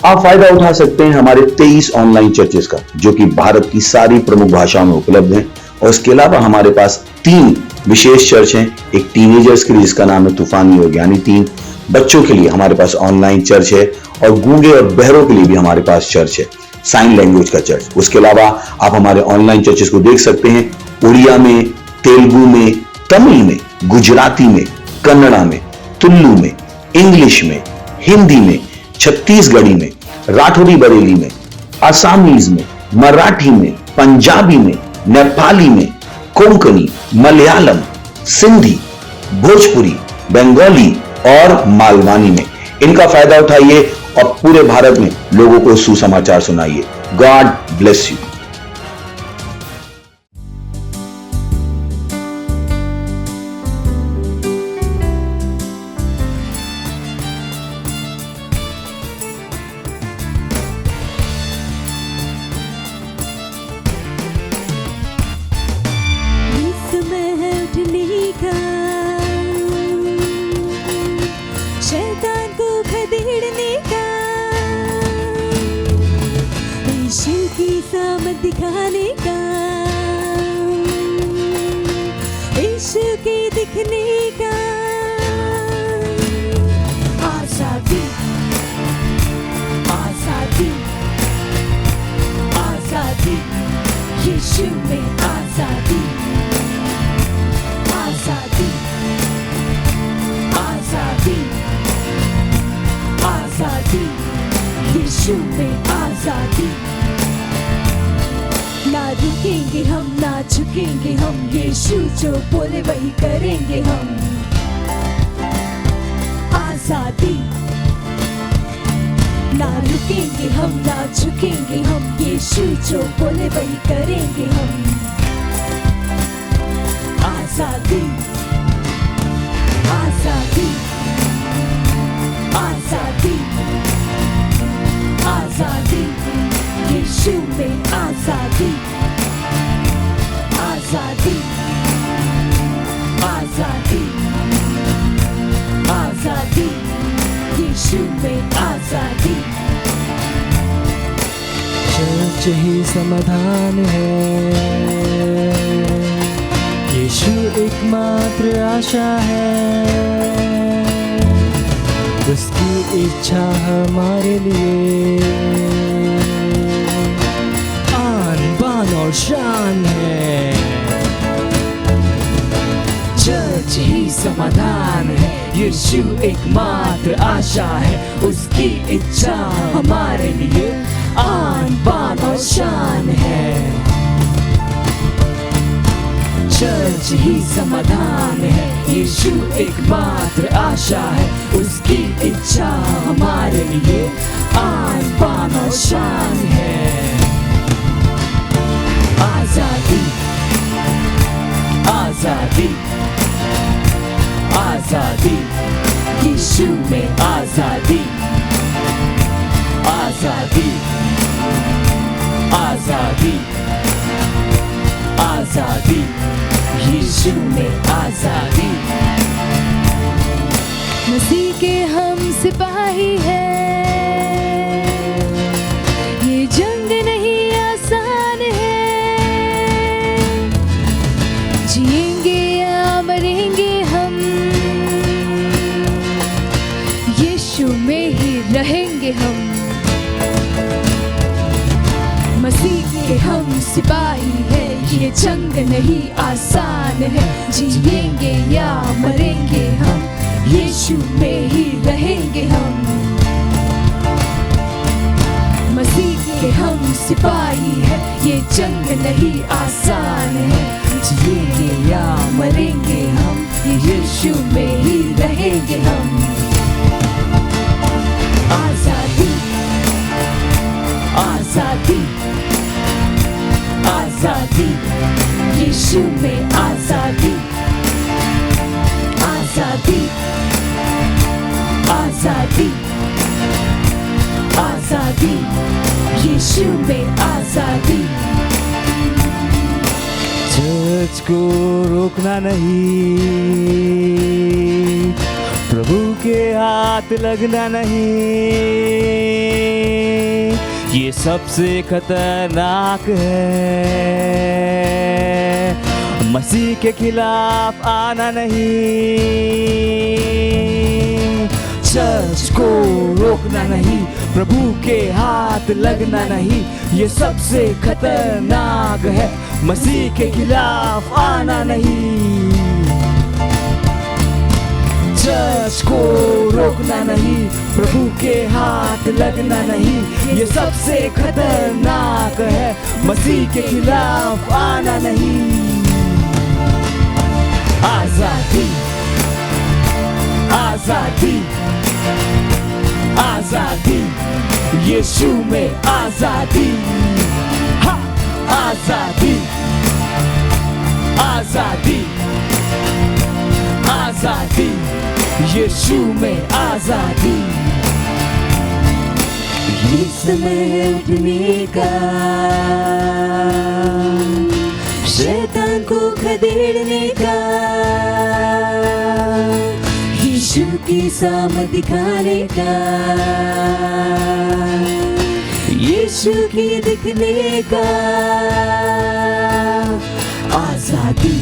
आप फायदा उठा सकते हैं हमारे 23 ऑनलाइन चर्चेस का, जो कि भारत की सारी प्रमुख भाषाओं में उपलब्ध हैं। और इसके अलावा हमारे पास 3 विशेष चर्च हैं। एक टीनेजर्स के लिए जिसका नाम है तूफानी और ज्ञानी 3, बच्चों के लिए हमारे पास ऑनलाइन चर्च है, और गूंगे और बहरों के लिए भी हमारे पास चर्च है, साइन लैंग्वेज का चर्च। उसके अलावा आप हमारे ऑनलाइन चर्चेस को देख सकते हैं उड़िया में, तेलुगु में, तमिल में, गुजराती में, कन्नड़ा में, तुलु में, इंग्लिश में, हिंदी में, छत्तीसगढ़ी में, राठौरी बरेली में, आसामीज में, मराठी में, पंजाबी में, नेपाली में, कोंकणी, मलयालम, सिंधी, भोजपुरी, बंगाली और मालवानी में। इनका फायदा उठाइए और पूरे भारत में लोगों को सुसमाचार सुनाइए। God bless you. शैतान को खदेड़ने का, यीशु की सामत दिखाने का, यीशु के दिखने का। आजादी, आजादी, आजादी, यीशु में आजादी, आजादी, आजादी, आजादी, यीशु में आजादी। ना रुकेंगे हम, ना झुकेंगे हम, यीशु जो बोले वही करेंगे हम। आजादी, ना रुकेंगे हम, ना झुकेंगे हम, यीशु जो बोले वही करेंगे हम। आजादी, आजादी, आजादी, आजादी, यीशु में आजादी, आजादी, आजादी, आजादी, यीशु में आजादी। चर्च ही समाधान है, यीशु एकमात्र आशा है, उसकी इच्छा हमारे लिए आन बान और शान है। चर्च ही समाधान है, यीशु एकमात्र आशा है, उसकी इच्छा हमारे लिए आन बान और शान है। चर्च ही समाधान है, यीशु एकमात्र आशा है, उसकी इच्छा हमारे लिए आन बान और शान है। आजादी, आजादी, आजादी, यीशु में आजादी, आजादी, आजादी, आजादी, यीशु में आजादी। मसीह के हम सिपाही हैं, ये जंग नहीं आसान है, जिएंगे या मरेंगे हम, यीशु में ही रहेंगे हम। मसीह के हम सिपाही हैं, ये जंग नहीं आसान है, जिएंगे या मरेंगे हम, यीशु में ही रहेंगे हम। मसीह के हम सिपाही हैं, ये जंग नहीं आसान है, जिएंगे या मरेंगे हम, यीशु में ही रहेंगे हम। आजादी, आजादी, आजादी, यीशु में आजादी, आजादी, आजादी, आजादी, यीशु में आजादी। चर्च को रोकना नहीं, प्रभु के हाथ लगना नहीं, ये सबसे खतरनाक है। मसीह के खिलाफ आना नहीं, चर्च को रोकना नहीं, प्रभु के हाथ लगना नहीं, ये सबसे खतरनाक है। मसीह के खिलाफ आना नहीं, चर्च को रोकना नहीं, प्रभु के हाथ लगना नहीं, ये सबसे खतरनाक है। मसीह के खिलाफ आना नहीं। आजादी, आजादी, आजादी, यीशु में आजादी। हा, आजादी, आजादी, आजादी, यीशु में आजादी। ये समय है उठने का, शैतान को खदेड़ने का, यीशु की सामर्थ दिखाने का, यीशु की दिखने का। आजादी,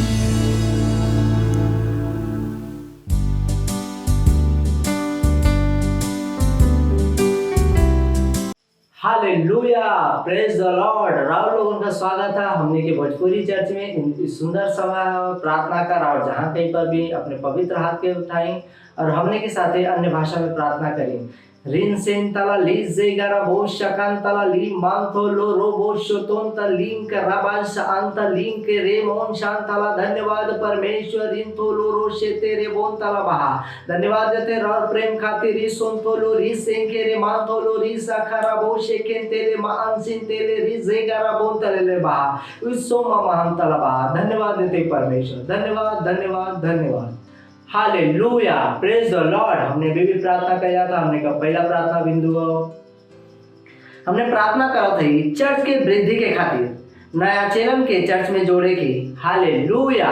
हालेलुया, प्रेज द लॉर्ड। राउर लोगों का स्वागत है हमने के भोजपुरी चर्च में। इस सुंदर समय प्रार्थना का राउर जहाँ कहीं पर भी अपने पवित्र हाथ के उठाएं और हमने के साथ अन्य भाषा में प्रार्थना करें। रिन सेन तला ली जेगारा बो शकान तला ली मांथो लो रो बो शोतोन ता लिंक राबाज शांत लिंक रे मोन शांत तला। धन्यवाद परमेश्वर। रिन तो लो रो शेते रे बोन तला बहा। धन्यवाद देते रॉ प्रेम खातिर री सोन तो लो री सेंके रे मांथो लो री साखारा बो शेकेन तेरे मान सिन तेरे री जेगारा बोन तले ले बहा। उस सोमा महान तला बहा। धन्यवाद देते परमेश्वर। धन्यवाद धन्यवाद धन्यवाद। Hallelujah, praise the Lord. हमने भी प्रार्थना किया था। हमने का पहला प्रार्थना बिंदु हमने प्रार्थना करा था चर्च के वृद्धि के खातिर नया चेलन के चर्च में जोड़े की। हालेलुया।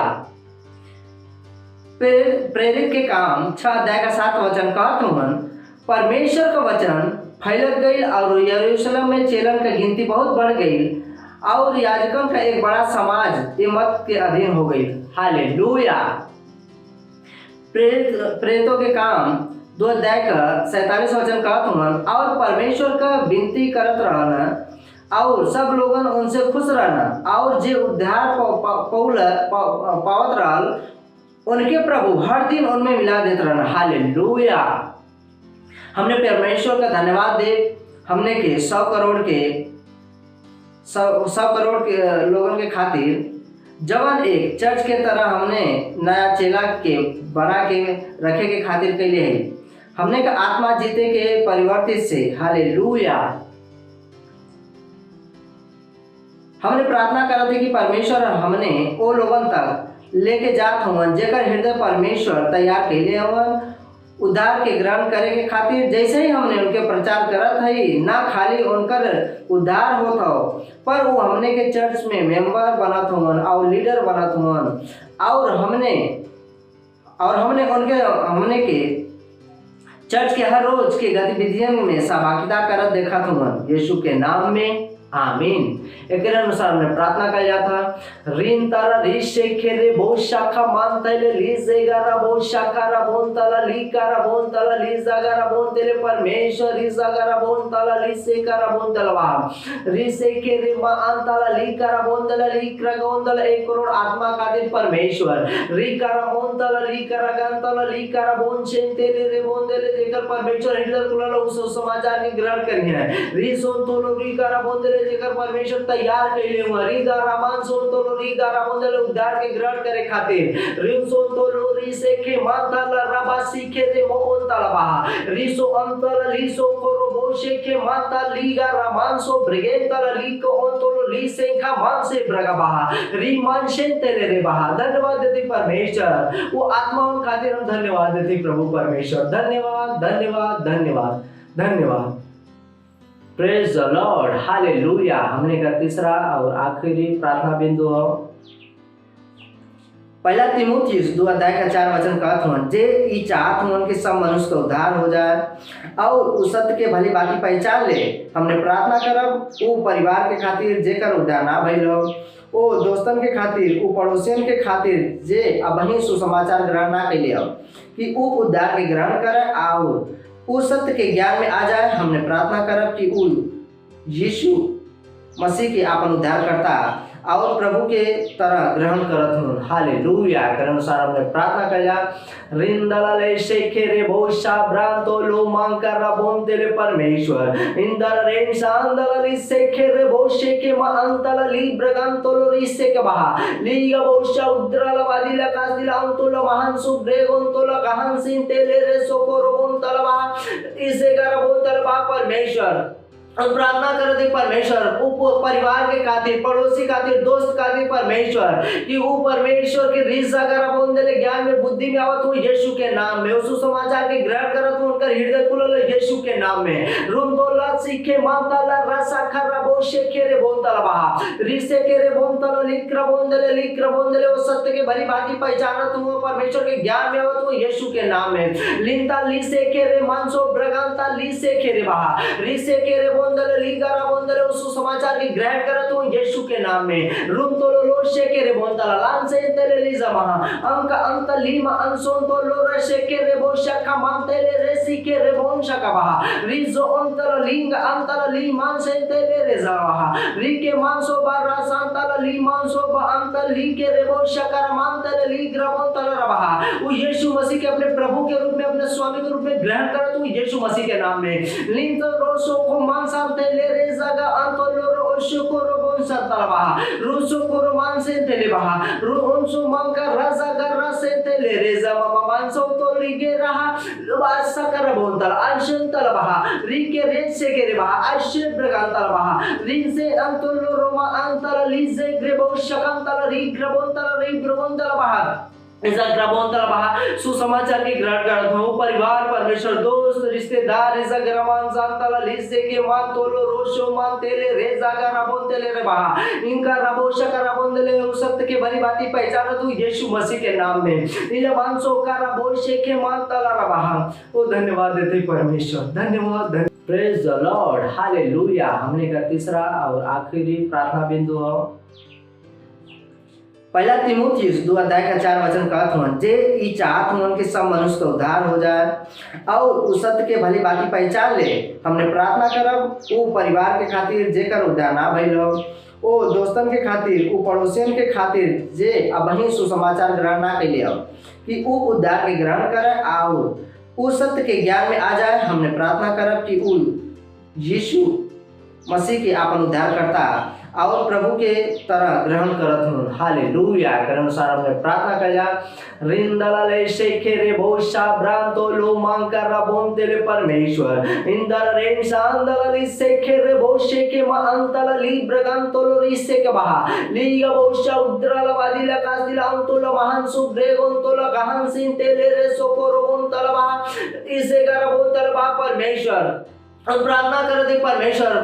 प्रेरित के काम 6 अध्याय का 7 वचन कहत हुन परमेश्वर का वचन फैलत गई और यरूशलेम में चेलन का गिनती बहुत बढ़ गई और याजकों का एक बड़ा समाज ये मत के अधीन हो गई। हालेलुया। प्रेरितों के काम 2 अध्याय का 47 वचन कहत हुन और परमेश्वर का विनती करत रहना और सब लोगन उनसे खुश रहना और जे उद्धार पावत रहल उनके प्रभु हर दिन उनमें मिला देते रहना। हालेलुया। हमने परमेश्वर का धन्यवाद दे। हमने के 100 करोड़ के लोगों के खातिर जवन एक चर्च के तरह हमने नया चेला के बना के रखे के खातिर के लिए है। हमने का आत्मा जीते के परिवर्तित से। हालेलुया। हमने प्रार्थना करा थी कि परमेश्वर हमने वो लोगों तक लेके जात हुआ जेकर हृदय परमेश्वर तैयार के लिए हुआ उद्धार के ग्रहण करे के खातिर। जैसे ही हमने उनके प्रचार करत है ना खाली उनकर उद्धार होत हो पर वो हमने के चर्च में मेंबर बनत हुन और लीडर बनत हुन और हमने के चर्च के हर रोज के गतिविधियों में सहभागिता करत देखत हुन। यीशु के नाम में आमीन। एक अनुसार हमने प्रार्थना किया था। रिन तारा री शेखे रे बहुत शाखा मान तले ली जेगारा बहुत शाखा रा बोन तला ली कारा बोन तला ली जागारा बोन तेले परमेश्वर री जागारा बोन तला ली सेकारा बोन तला वा री शेखे रे मान तला ली कारा बोन तला ली क्रागोन तला 1 करोड़ आत्मा खातिर परमेश्वर री कारा बोन तला ली कारा गान तला ली कारा बोन शेन तेले रे बोन तेले जेकर परमेश्वर हृदय खुला उस समाचार की ग्रहण करनी है। री सोन तोलो री कारा बोन तेले जेकर परमेश्वर तैयार कैले हुआ रीदा रामान सोन तो रीदा रामन दे उद्धार के ग्रहण करे खातिर रिम सोन तो री से के माता ला रबा सीखे दे मोन तलबा रिसो अंतर लिसो कोरो बोशे के माता लीगा रामान सो ब्रिगेड तल ली को on तो ली से का मान से ब्रगबा री मान शेन तेरे रे बहा। धन्यवाद देते परमेश्वर। वो आत्माओं खातिर हम धन्यवाद देते प्रभु परमेश्वर। धन्यवाद धन्यवाद धन्यवाद धन्यवाद। Praise the Lord. हालेलुया। हमने का तीसरा और आखिरी प्रार्थना बिंदु हो पहला तीमुथियुस 2:4 कहत हुन जे ई चाहत हुन कि सब मनुष्य का उद्धार हो जाए और उस सत्य के भली बाकी पहचान ले। हमने प्रार्थना करब वो परिवार के खातिर जेकर उद्धार ना भइल हो, ओ दोस्तन के खातिर, ओ पड़ोसियन के खातिर जे अबही सुसमाचार ग्रहण ना कैले हो कि वो उद्धार के ग्रहण करे और उस सत्य के ज्ञान में आ जाए। हमने प्रार्थना करब कि वो यीशु मसीह के आपन उद्धार करता और प्रभु के तरह ग्रहण करत हूँ। हालेलुया के अनुसार हमने प्रार्थना करिया। रिंदलले शेखेरे बोशा ब्रांतो लो मांकरा बोंतेले परमेश्वर इंदर रेन सांदलली शेखेरे बोशे के मांतलली ब्रगंतो लो रिसे के बहा लीगा बोशा उद्रल वाली लकास दिलांतो लो महान सुब्रेगोंतो लो गहन सिंतेले रे सोकोरो बोंतल बहा इसे कर बोंतल बहा परमेश्वर हम प्रार्थना करते परमेश्वर परिवार के खातिर, पड़ोसी खातिर, दोस्त खातिर परमेश्वर कि वो परमेश्वर के रिस अगर बोंदले ज्ञान में बुद्धि में आवत हो यीशु के नाम में उस समाचार के ग्रहण करत हो उनका हृदय खुलल यीशु के नाम में रुंदोला सीखे मांताला रसा खरा बोशे केरे बोंतला बहा रिसे केरे बोंतला लिक्र बोंदले वो सत्य के भली बाकी पहचानत हो परमेश्वर के ज्ञान में आवत हो यीशु के नाम में लिंता लिसे केरे मानसो ब्रगंता लिसे केरे बहा रिसे केरे बोंदले लीगारा बोंदले उस समाचार की ग्रहण करत हूं यीशु के नाम में रुंतोलो लोशे केरे बोंदला लांसे तेले लीजा महा अंका अंत लीमा अंसों तो लोरशे केरे बोशा का मांतेले रेसी केरे बोंशा का बहा रिजो अंतला लिंगा अंतला लीमान से तेले रेजा बहा रीके मांसो बारा सांतला लीमांसो बा अंतल ली केरे बोशा का मांतले ली ग्रबोंतला बहा वो यीशु मसीह के अपने प्रभु के रूप में, अपने स्वामी के रूप में ग्रहण करत हूं यीशु मसीह के नाम में लिंतो रोसो को मांसा तेले रेजागा अंतोलो ओशुकोरो बोंसतला बहा रुसुकोरो मानसे तेले बहा रुंसु मंका राजागा रसे तेले रेजा मामा मानसो तो लिगे रहा वासकर बोंतला अंशंतला बहा रिके रेसे केरे बहा आशे ब्रगांतला बहा रिंसे अंतोलो रोमा अंतला लिजे ग्रेबो शकंतला री ग्रबोंतला बहा सुसमाचार की ग्रहण करत हूं परिवार, परमेश्वर, दोस्त, रिश्तेदार रेजा ग्रमान सांतला लिसे के मान तोलो रोशो मान तेले रेजा का रबोन तेले रे बहा इनका रबोशा का रबोन तेले उस सत्य के भली बाती पहचानत हूं यीशु मसीह के नाम में इले मानसो का रबोशे के मान तला रे बहा। ओ धन्यवाद देते परमेश्वर, धन्यवाद। Praise the Lord, hallelujah. हमने का तीसरा और आखिरी प्रार्थना बिंदु हो पहला तीमुथियुस 2:4 कहत हुन जे ई चाहत हुन कि सब मनुष्य का उद्धार हो जाए और उस सत्य के भली बाकी पहचान ले। हमने प्रार्थना करब वो परिवार के खातिर जेकर उद्धार ना भइल हो, ओ दोस्तन के खातिर, ओ पड़ोसियन के खातिर जे अबही सुसमाचार ग्रहण ना कैले हो कि वो उद्धार के ग्रहण करे और उस सत्य के ज्ञान में आ जाए। हमने प्रार्थना करब कि वो यीशु मसीह के आपन उद्धार करता और प्रभु के तरह ग्रहण करत हूं। हालेलुया के अनुसार हमने प्रार्थना करिया। रिंदलले शेखेरे बोशा ब्रांतो लो मांकरा बोंतेले परमेश्वर इंदर रेन सांदलली शेखेरे बोशे के मांतलली ब्रगंतो लो रिसे के बहा लीगा बोशा उद्रल वाली लकास दिलांतो लो महान सुब्रेगोंतो लो गहन सिंतेले रे सोकोरो बोंतल बहा इसे कर बोंतल बहा परमेश्वर हम प्रार्थना करते परमेश्वर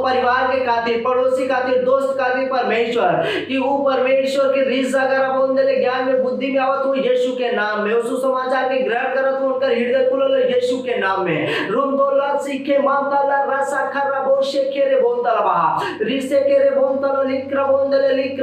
परिवार के खातिर, पड़ोसी खातिर, दोस्त खातिर परमेश्वर कि वो परमेश्वर के रिस अगर बोंदले ज्ञान में बुद्धि में आवत हो यीशु के नाम में उस समाचार के ग्रहण करत हो उनका हृदय खुलल यीशु के नाम में रुंदोला सीखे मांताला रसा खरा बोशे केरे बोंतला बहा रिसे केरे बोंतला लिक्र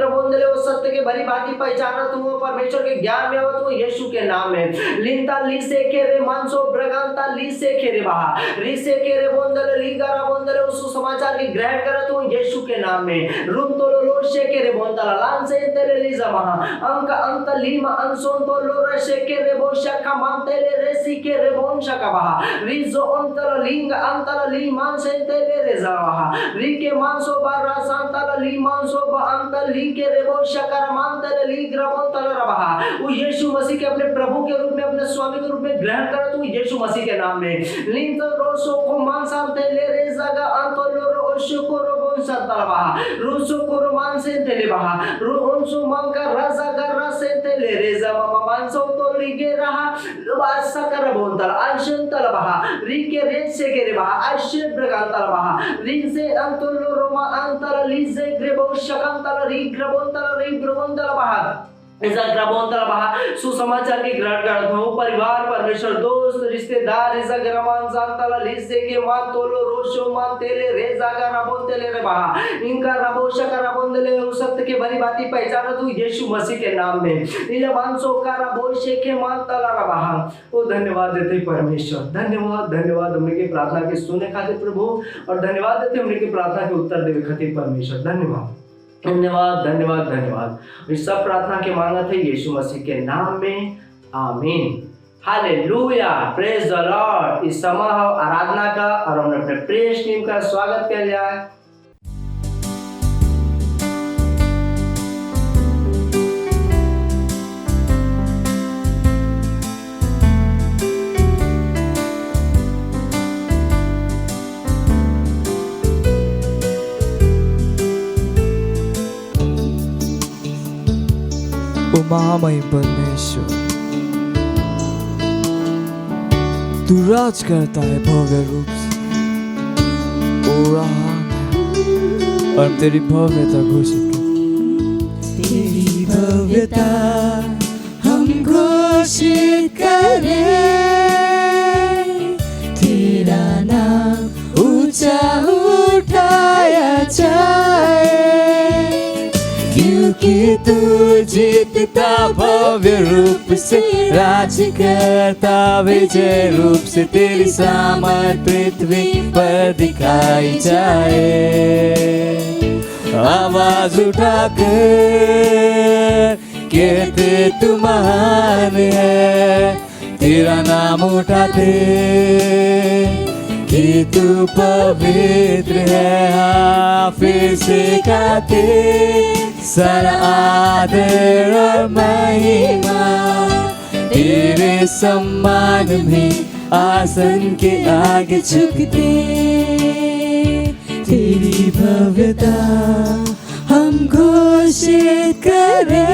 बोंदले वो सत्य के भली बाकी पहचानत हो परमेश्वर के ज्ञान में आवत हो यीशु के नाम में लिंता लिसे केरे मानसो ब्रगंता लिसे केरे बहा रिसे केरे बोंदले लीगारा बोंदले उस समाचार की ग्रहण करत हूं यीशु के नाम में रुंतोलो लोशे केरे बोंतला लांसे तेले लीजा महा अंका अंत लीमा अंसों तो लोरशे केरे बोशा का मांतेले रेसी केरे बोंशा का बहा रिजो अंतला लिंगा अंतला लीमान से तेले रेजा बहा रीके मानसो बारा सांतला लीमांसो बा अंतल ली केरे बोशा का मांतले ली ग्रबोंतला बहा वो यीशु मसीह के अपने प्रभु के रूप में, अपने स्वामी के रूप में ग्रहण करत हूं यीशु मसीह के नाम में लिंतो रोसो को मानसा तेले रेजागा अंतोलो ओशुकोरो बोंसतला बहा रुसुकोरो मानसे तेले बहा रुंसु मंका राजागा रसे तेले रेजा मामा मानसो तो लिगे रहा वासकर बोंतला अंशंतला बहा रीके रेसे केरे बहा आशे ब्रगांतला बहा रिंसे अंतोलो रोमा अंतला लिजे ग्रेबो शकंतला री ग्रबोंतला री ब्रबोंतला बहा सुसमाचार के ग्रहण करत हो परिवार परमेश्वर दोस्त रिश्तेदार इजा ग्रमान जानताला लिसे के मान तोलो रोशो मान तेले रे जागा राबोन तेले रे बहा इनका राबोशा का राबोन तेले उस सत्य के भली बाती पहचान तू यीशु मसीह के नाम में इजा मानसो का राबोशे के मान तला रा बहा। ओ धन्यवाद देते परमेश्वर, धन्यवाद धन्यवाद हमने की प्रार्थना के सुने खातिर प्रभु, और धन्यवाद देते हमने की प्रार्थना के उत्तर देवे खातिर परमेश्वर। धन्यवाद धन्यवाद धन्यवाद धन्यवाद। इस सब प्रार्थना के मांगत है यीशु मसीह के नाम में, आमीन। Hallelujah, praise the Lord. इस समय आराधना का और हमने अपने प्रेस टीम का स्वागत कर लिया है। ओ महामहिम परमेश्वर, तू राज करता है भव्य रूप से, ओ महान है और तेरी भव्यता घोषित करते। तेरी भव्यता हम घोषित करें, तेरा नाम ऊंचा उठाया जाए, क्योंकि तू जीतता भव्य रूप से, राज करता विजय रूप से, तेरी सामर्थ पृथ्वी पर दिखाई जाए। आवाज उठाकर कहते तू महान है, तेरा नाम उठाते कि तू पवित्र है। हाँ, फिर से गाते सारा आदर और महिमा तेरे सम्मान में, आसन के आगे झुकते। तेरी भव्यता हम घोषित करें,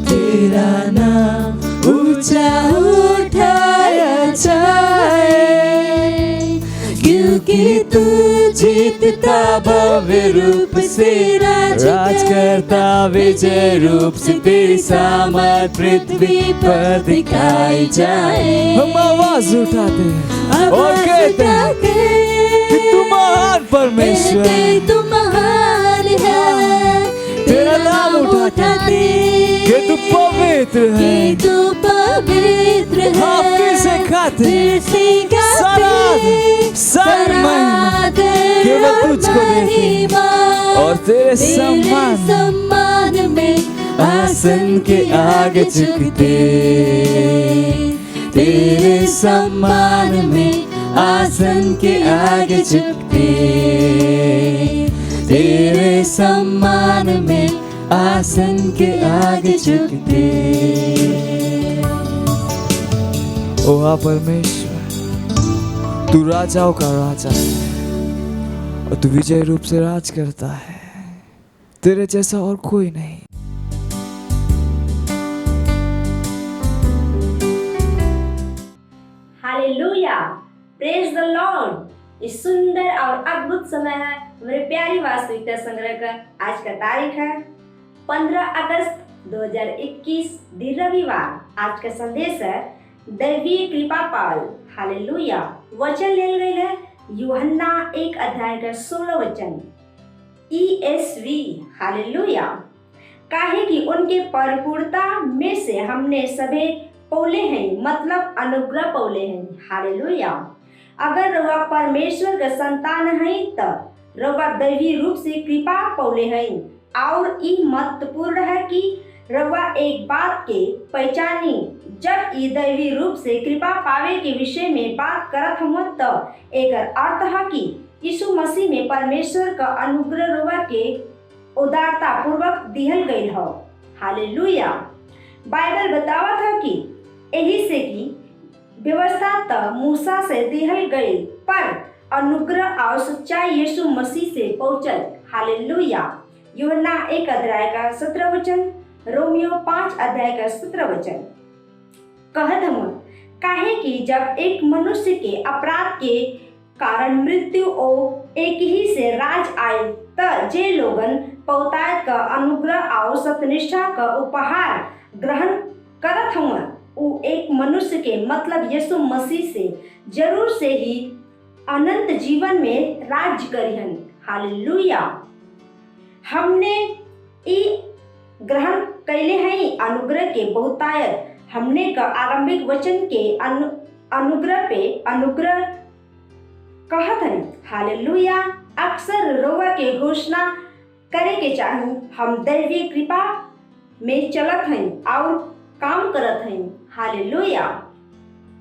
तेरा नाम ऊंचा उठाया जाए, क्योंकि तू जीतता भव्य रूप से, राज करता विजय रूप से, तेरी सामर्थ पृथ्वी पर दिखाई जाए। हम आवाज उठाते हैं और कहते हैं कि तू महान परमेश्वर है, तू महान है, तेरा नाम उठाते कि तू पवित्र है, तू पवित्र है। हाँ, फिर से खाते सारी महिमा केवल तुझको देते, और तेरे सम्मान में आसन के आगे झुकते। तेरे सम्मान में आसन के आगे झुकते, तेरे सम्मान में आसन के आगे झुकते। ओ हाँ परमेश्वर, तू राजाओं का राजा है और तू विजय रूप से राज करता है, तेरे जैसा और कोई नहीं। Hallelujah, praise the Lord. इस सुंदर और अद्भुत समय है मेरे प्यारी वास्तविकता संग्रह का। आज का तारीख है 15 अगस्त 2021 दिन रविवार। आज का संदेश है दैवीय कृपा पाल। हालेलुया। वचन ले गए है यूहन्ना 1 अध्याय का 16 वचन ESV। हालेलुया। काहे कि उनके परिपूर्णता में से हमने सभी पौले हैं, मतलब अनुग्रह पौले हैं। हालेलुया। अगर रउआ परमेश्वर का संतान है तो रउआ दैवी रूप से कृपा पौले हैं। और ये महत्वपूर्ण है कि रउआ एक बात के पहचानी, जब ये दैवी रूप से कृपा पावे के विषय में बात करत हम तो एक अर्थ है कि यीशु मसीह में परमेश्वर का अनुग्रह रउआ के उदारता पूर्वक दिहल गई हो। हालेलुया। बाइबल बतावा था कि यही से कि व्यवस्था तो मूसा से दिहल गई, पर अनुग्रह और सच्चाई यीशु मसीह से पहुंचल। हालेलुया। यूहन्ना 1 अध्याय का 17 वचन, रोमियो 5 अध्याय का 17 वचन कहत हम, काहे कि जब एक मनुष्य के अपराध के कारण मृत्यु ओ एक ही से राज आए, त जे लोगन बहुतायत का अनुग्रह और सत्यनिष्ठा का उपहार ग्रहण करत हुआ। उ एक मनुष्य के मतलब यीशु मसीह से जरूर से ही अनंत जीवन में राज्य करिहन। हालेलुया। हमने ई ग्रहण कैले हैं अनुग्रह के बहुतायत। हमने का आरंभिक वचन के अनुग्रह पे अनुग्रह कहत है। हालेलुया। अक्सर रोवा के घोषणा करे के चाही हम दैवीय कृपा में चलत हैं और काम करत हैं। हालेलुया।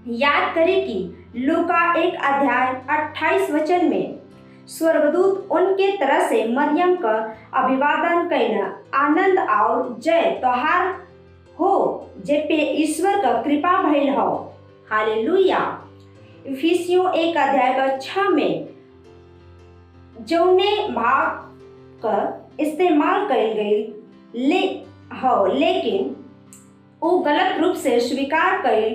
याद करें कि लूका 1 अध्याय 28 वचन में स्वर्गदूत उनके तरह से मरियम का अभिवादन करना आनंद और जय तोहार हो जे पे ईश्वर का कृपा भइल हो। हालेलुया। इफिसियों 1 अध्याय का 6 में जौने भाग का इस्तेमाल कइल गई लेकिन वो गलत रूप से स्वीकार कइल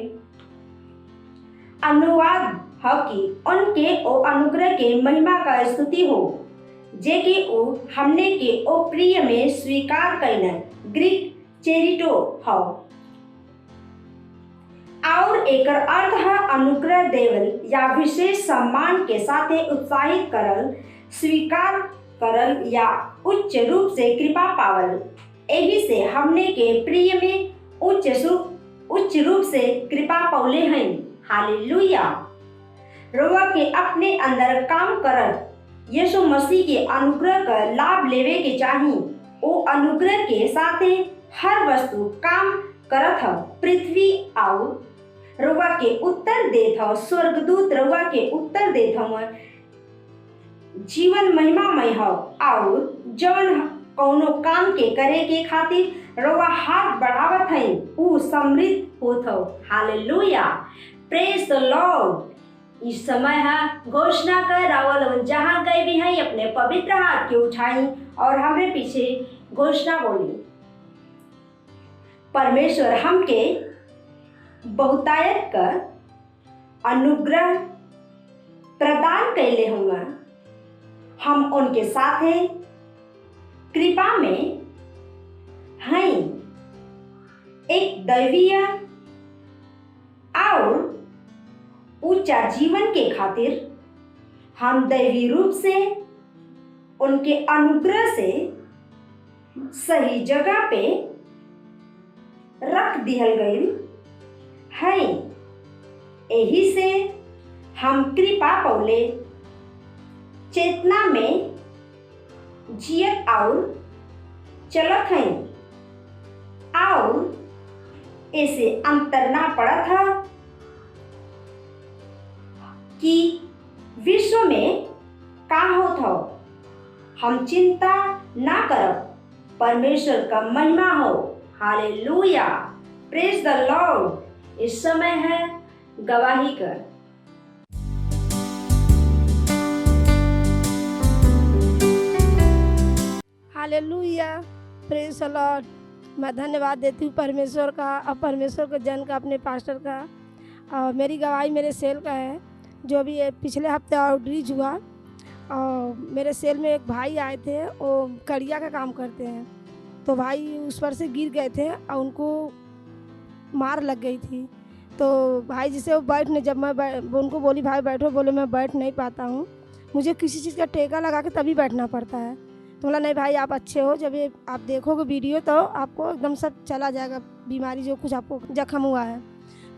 अनुवाद है कि उनके ओ अनुग्रह के महिमा का स्तुति हो जे कि वो हमने के ओ प्रिय में स्वीकार करना ग्रीक चेरिटो हो और एक अर्थ है अनुग्रह देवल या विशेष सम्मान के साथ उत्साहित करल स्वीकार करल या उच्च रूप से कृपा पावल। यही से हमने के प्रिय में उच्च रूप से कृपा पावले हैं। हालेलुया। रोवा के अपने अंदर काम करत यीशु मसीह के अनुग्रह का लाभ लेवे के चाही। वो अनुग्रह के साथ हर वस्तु काम करत है। पृथ्वी और रोवा के उत्तर देत हो। स्वर्गदूत रोवा के उत्तर देत हो जीवन महिमामय हो और जौन कौनो काम के करे के खातिर रोवा हाथ बढ़ावत है ऊ समृद्ध होत हो। हालेलुया। Praise the Lord. इस समय है घोषणा कर रावल जहाँ गए भी हैं अपने पवित्र हाथ के उठाई और हमें पीछे घोषणा बोली। परमेश्वर हमके बहुतायत का अनुग्रह प्रदान कैले हुआ। हम उनके साथ कृपा में हैं। एक दैवीय और ऊंचा जीवन के खातिर हम दैवी रूप से उनके अनुग्रह से सही जगह पे रख दिहल गई है। यही से हम कृपा पौले चेतना में जियत और चलत हैं और ऐसे अंतर ना पड़त है कि विश्व में का होत हो। हम चिंता ना करब, परमेश्वर का महिमा हो। हालेलुया। Praise the Lord. इस समय है गवाही कर। हालेलुया। Praise the Lord. मैं धन्यवाद देती हूँ परमेश्वर का और परमेश्वर के जन का, अपने पास्टर का। और मेरी गवाही मेरे सेल का है जो भी पिछले हफ्ते आउटरीच हुआ। और मेरे सेल में एक भाई आए थे, वो कड़िया का काम करते हैं। तो भाई उस पर से गिर गए थे और उनको मार लग गई थी। तो भाई जिसे वो बैठने, जब मैं उनको बोली भाई बैठो, बोले मैं बैठ नहीं पाता हूँ, मुझे किसी चीज़ का टेका लगा के तभी बैठना पड़ता है। तो बोला नहीं भाई आप अच्छे हो, जब ये आप देखोगे वीडियो तो आपको एकदम सब चला जाएगा, बीमारी जो कुछ आपको जख्म हुआ है।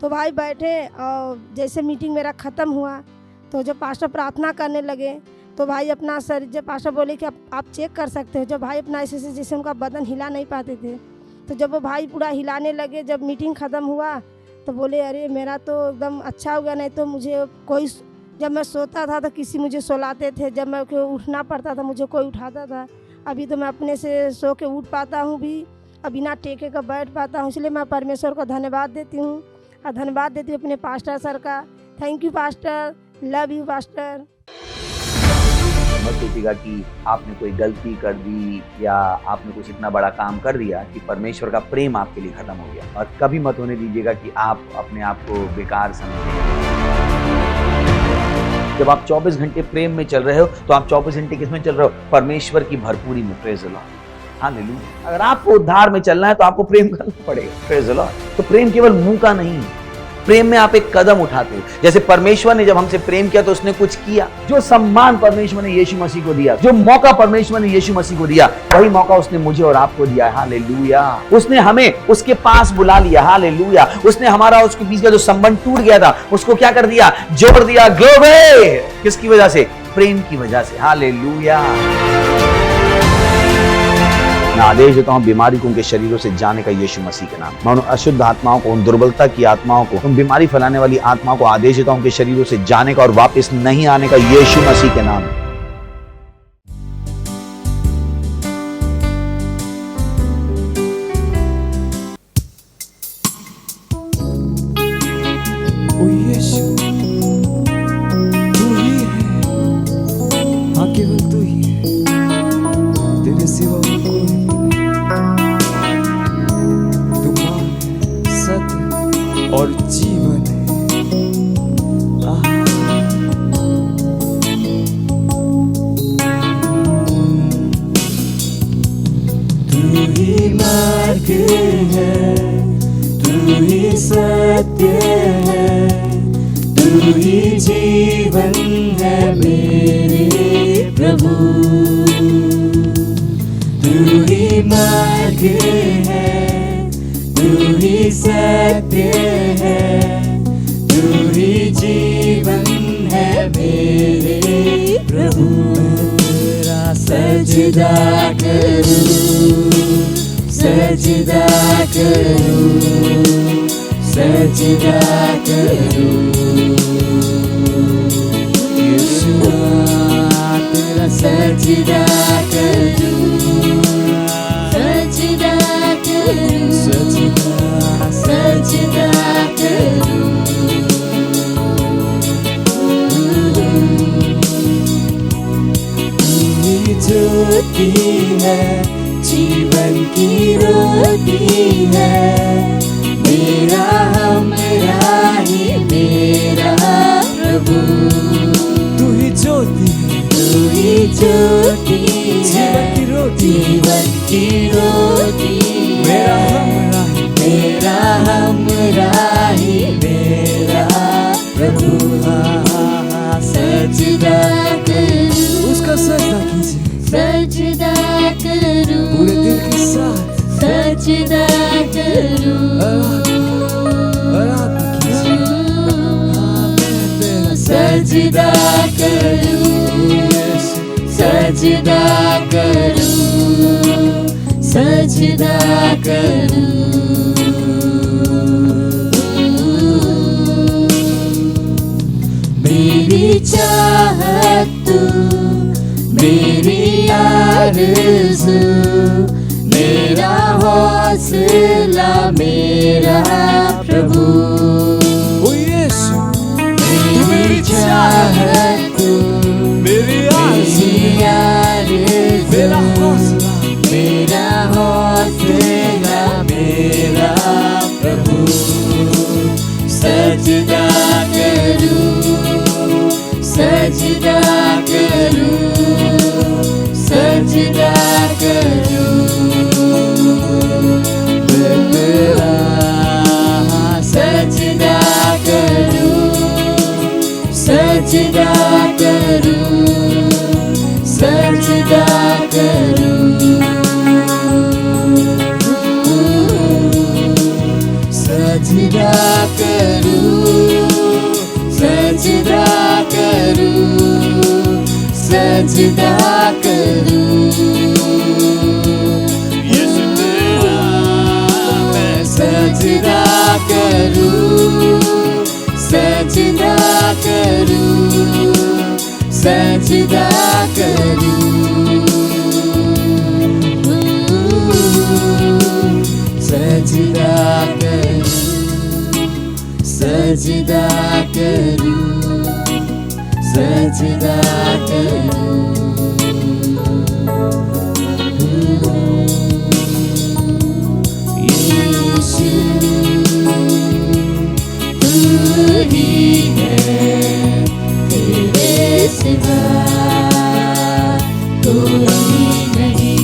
तो भाई बैठे और जैसे मीटिंग मेरा ख़त्म हुआ तो जब पास्टर प्रार्थना करने लगे तो भाई अपना शरीर, जब पास्टर बोले कि आप चेक कर सकते हो, जब भाई अपना ऐसे जैसे उनका बदन हिला नहीं पाते थे, तो जब वो भाई पूरा हिलाने लगे, जब मीटिंग ख़त्म हुआ तो बोले अरे मेरा तो एकदम अच्छा हो गया। नहीं तो मुझे कोई, जब मैं सोता था तो किसी मुझे सुलाते थे, जब मैं उठना पड़ता था मुझे कोई उठाता था। अभी तो मैं अपने से सो के उठ पाता हूँ भी और बिना टेके का बैठ पाता हूँ। इसलिए मैं परमेश्वर को धन्यवाद देती हूँ और धन्यवाद देती हूँ अपने पास्टर सर का। Thank you pastor, love you pastor. मत सोचिएगा कि आपने कोई गलती कर दी या आपने कुछ इतना बड़ा काम कर दिया कि परमेश्वर का प्रेम आपके लिए खत्म हो गया। और कभी मत होने दीजिएगा कि आप अपने आप को बेकार समझें। जब आप 24 घंटे प्रेम में चल रहे हो तो आप 24 घंटे किस में चल रहे हो? परमेश्वर की भरपूरी में। Praise the Lord. हालेलुया। अगर आपको उद्धार में चलना है तो आपको प्रेम करना पड़ेगा। Praise the Lord. तो प्रेम केवल मुंह का नहीं है, प्रेम में आप एक कदम उठाते हो। जैसे परमेश्वर ने जब हमसे प्रेम किया तो उसने कुछ किया। जो सम्मान परमेश्वर ने यीशु मसीह को दिया, जो मौका परमेश्वर ने यीशु मसीह को दिया, वही मौका उसने मुझे और आपको दिया है। हालेलुया। उसने हमें उसके पास बुला लिया। हालेलुया। उसने हमारा उसके बीच का जो संबंध टूट गया था उसको क्या कर दिया? जोड़ दिया। ग्लोरी। किसकी वजह से? प्रेम की वजह से। हालेलुया। मैं आदेश देता हूं बीमारी को उनके शरीरों से जाने का यीशु मसीह के नाम। मैं उन अशुद्ध आत्माओं को, उन दुर्बलता की आत्माओं को, उन बीमारी फैलाने वाली आत्माओं को आदेश देता हूं उनके शरीरों से जाने का और वापस नहीं आने का यीशु मसीह के नाम। ओ यीशु, तू ही है, हाँ केवल तू ही है, तेरे सिवा और कोई नहीं। तू मार्ग है, सत्य और जीवन है। तू ही मार्ग है, तू ही सत्य है, तू ही जीवन है मेरे प्रभु। तू ही मार्ग है, तू ही सत्य है, तू ही जीवन है मेरे प्रभु। तेरा सजदा करूं, सजदा करूं, सजदा करूं। यीशुआ तेरा सजदा करूं, सजदा करूं, सजदा सजदा करूं। तू ज्योति है, जीवन की रोटी है, मेरा हमरा ही मेरा प्रभु। तू ही ज्योति है, तू ही ज्योति है, जीवन की रोटी, मेरा हमरा ही मेरा प्रभु। सजदा करूं, उसका सजदा कीजिए, सजदा करूं, पूरे दिल के साथ सजदा करूं, आराधना कीजिए। सजदा करूं, सजदा करूं, सजदा करूं। मेरी चाहत तू, मेरी आरज़ू, मेरा हौसला मेरा प्रभु। ओ यीशु, मेरी चाहत तू, मेरी आरज़ू, मेरा हौसला, मेरा हौसला मेरा प्रभु। सजदा करूं, सजदा करूं, सजदा करूं। सजदा करूं, सजदा करूं, सजदा करूं। सजदा करूं, सजदा करूं, सजदा करूं। यीशु तेरा मैं सजदा करूं, सजदा करूं, सजदा करूं। सजदा करूं, सजदा करूं, सजदा करूं। यीशु तू ही है, तेरे सिवा कोई नहीं।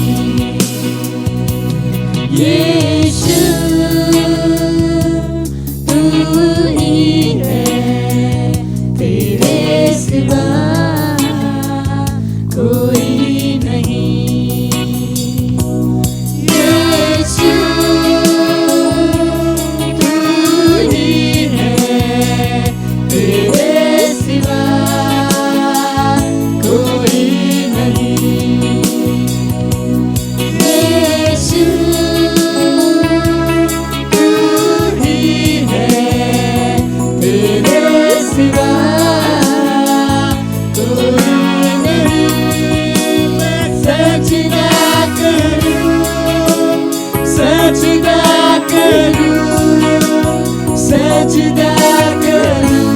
सजदा करूं,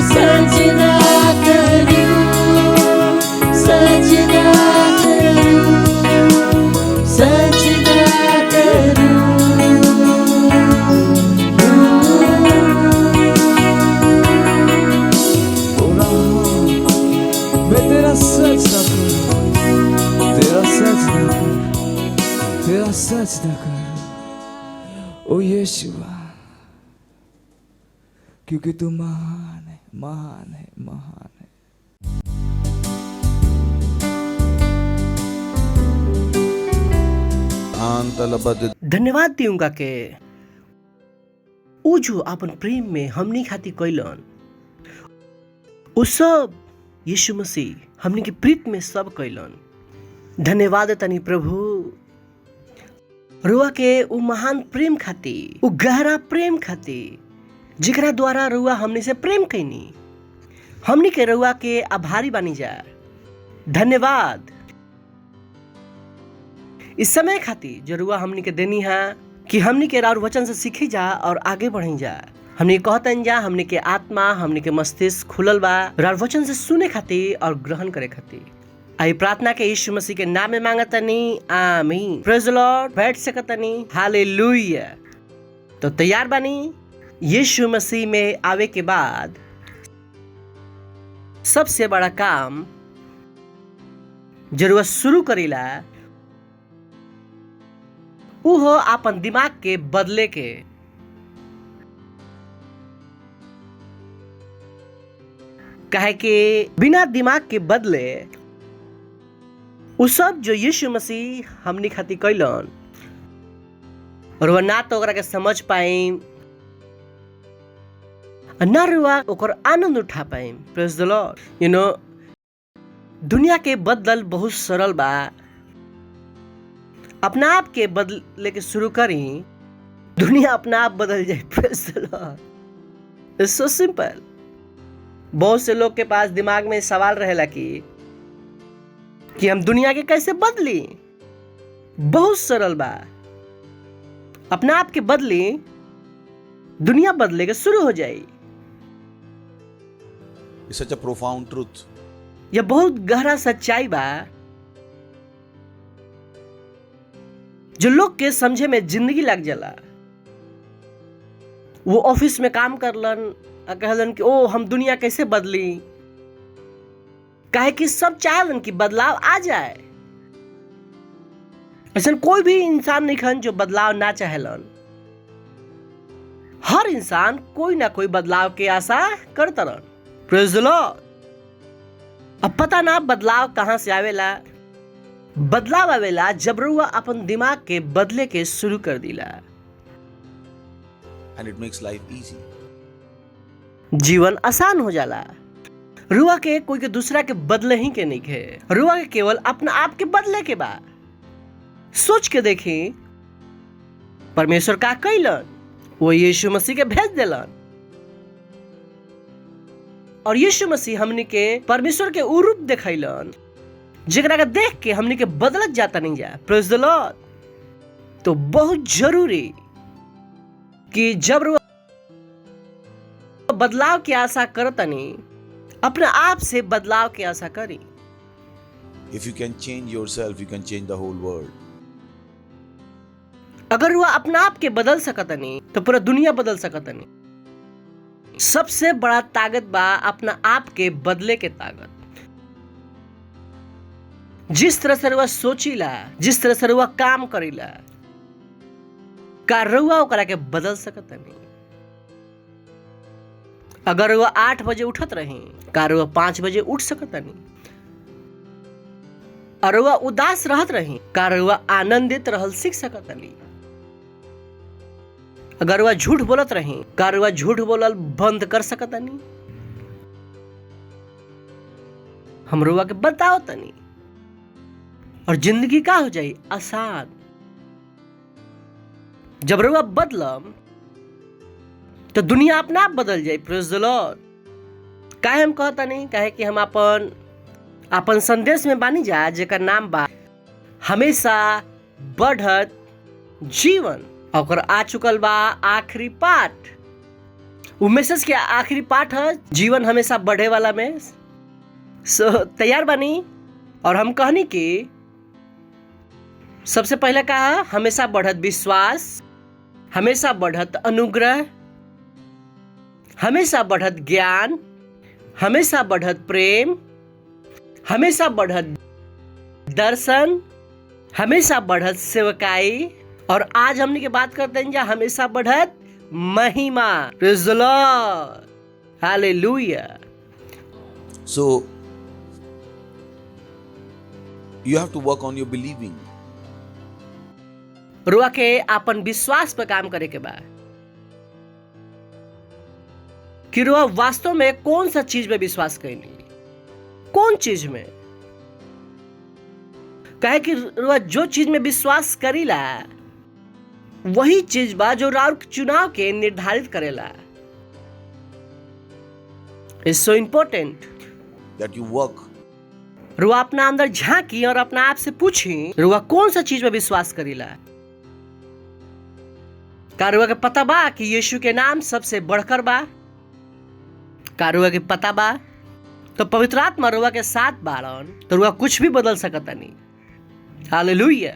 सजदा करूं, सजदा करूं, सजदा करूं। मैं तेरा सजदा करूं, तेरा सजदा करूं, तेरा सजदा करूं ओ यीशुआ, क्योंकि तू महान है, महान है, महान है। धन्यवाद दिऊंगा के ऊ जो अपन प्रेम में हमनी खाती कैलन, उ सब यीशु मसीह हमनी के प्रीत में सब कैलन। धन्यवाद तनी प्रभु रुआ के उ महान प्रेम खाती, उ गहरा प्रेम खाती जिकरा द्वारा रुआ हमनी से प्रेम कैनी। हमनी के रुआ के आभारी बानी जा। धन्यवाद इस समय खाती जो रुआ हमनी के देनी है कि हमनी के राउर वचन से सीखी जा और आगे बढ़ी जा। हमनी कहतन जा हमनी के आत्मा, हमनी के मस्तिष्क खुलल बा राउर वचन से सुने खातिर और ग्रहण करे खातिर। आई प्रार्थना के यीशु मसीह के नाम में मांगतनी, आमीन। Praise the Lord. बैठ सकतनी। हालेलुया। तो तैयार बानी यीशु मसीह में आवे के बाद सबसे बड़ा काम जरूर शुरू करीला उ हो अपन दिमाग के बदले के। कहे कि बिना दिमाग के बदले उ सब जो यीशु मसीह हमनी खातिर कैलन और वह ना तो ओकरा के समझ पाई ना रुआ ओकर आनंद उठा पाई। Praise the Lord. You know दुनिया के बदल बहुत सरल बा। अपना आप के बदले के शुरू करी, दुनिया अपना आप बदल जाए। Praise the Lord. It's so simple. बहुत से लोग के पास दिमाग में सवाल रहेला कि हम दुनिया के कैसे बदली। बहुत सरल बा। अपना आप के बदली, दुनिया बदले के शुरू हो जाए। It's such a profound truth. यह बहुत गहरा सच्चाई बा जो लोग के समझे में जिंदगी लग जाला। वो ऑफिस में काम करलन और कहलन कि ओ हम दुनिया कैसे बदली। काहे कि सब चाहलन कि बदलाव आ जाए। ऐसा कोई भी इंसान नहीं खन जो बदलाव ना चाहेलन। हर इंसान कोई ना कोई बदलाव के आशा करतरन। Praise the Lord. अब पता ना बदलाव कहां से आवेला। बदलाव आवेला जब रुआ अपन दिमाग के बदले के शुरू कर दिला। And it makes life easy. जीवन आसान हो जाला। रुआ के कोई के दूसरा के बदले ही के नहीं है। रुआ के केवल अपना आप के बदले के बा। सोच के देखी परमेश्वर का कैलन, वो यीशु मसीह के भेज देलन और यीशु मसीह हमनी के परमेश्वर के उ रूप दिखैलन जेकरा के देख के हमनी के बदलत जाता नहीं जा। Praise the Lord. तो बहुत जरूरी कि जब बदलाव की आशा करतनी, अपने आप से बदलाव की आशा करी। If you can change yourself, you can change the whole world. अगर वह अपना आप के बदल सकतनी तो पूरा दुनिया बदल सकतनी। सबसे बड़ा ताकत बा अपना आप के बदले के ताकत। जिस तरह से रुआ सोचीला, जिस तरह से रुआ काम करीला, का रुआ ओकरा के बदल सकतनी। अगर रुआ 8 बजे उठत रही, का रुआ 5 बजे उठ सकतनी। और रुआ उदास रहत रही, का रुआ आनंदित रहल सीख सकतनी। अगर वह झूठ बोलत रही, का वह झूठ बोलल बंद कर सकतनी। हम रुआ के बताओ तनी और जिंदगी का हो जाई आसान। जब रुआ बदलम तो दुनिया अपना आप बदल जाए। Praise the Lord. काहे हम कहतनी, काहे कि हम अपन संदेश में बानी जा जेकर नाम बा हमेशा बढ़त जीवन। और आ चुकल बा आखिरी पाठ। वो मैसेज के आखिरी पाठ है जीवन हमेशा बढ़े वाला में। तैयार बानी? और हम कहनी कि सबसे पहले कहा हमेशा बढ़त विश्वास, हमेशा बढ़त अनुग्रह, हमेशा बढ़त ज्ञान, हमेशा बढ़त प्रेम, हमेशा बढ़त दर्शन, हमेशा बढ़त सेवकाई। और आज हमने की बात करते हैं हमेशा बढ़त महिमा। Praise the Lord, hallelujah. So you have to work on your believing. रुआ के अपन विश्वास पे काम करे के बाद कि रुआ वास्तव में कौन सा चीज में विश्वास करेंगे, कौन चीज में। कहे कि रुआ जो चीज में विश्वास करीला वही चीज बा जो राउर चुनाव के निर्धारित करेला। It's so important That you work. रुआ अपना अंदर झांकी और अपना आप से पूछी रुआ कौन सा चीज में विश्वास करीला। का रुआ के पता बा कि यीशु के नाम सबसे बढ़कर बा? का रुआ के पता बा? तो पवित्र आत्मा रुआ के साथ बाड़न तो रुआ कुछ भी बदल सकता नहीं। Hallelujah.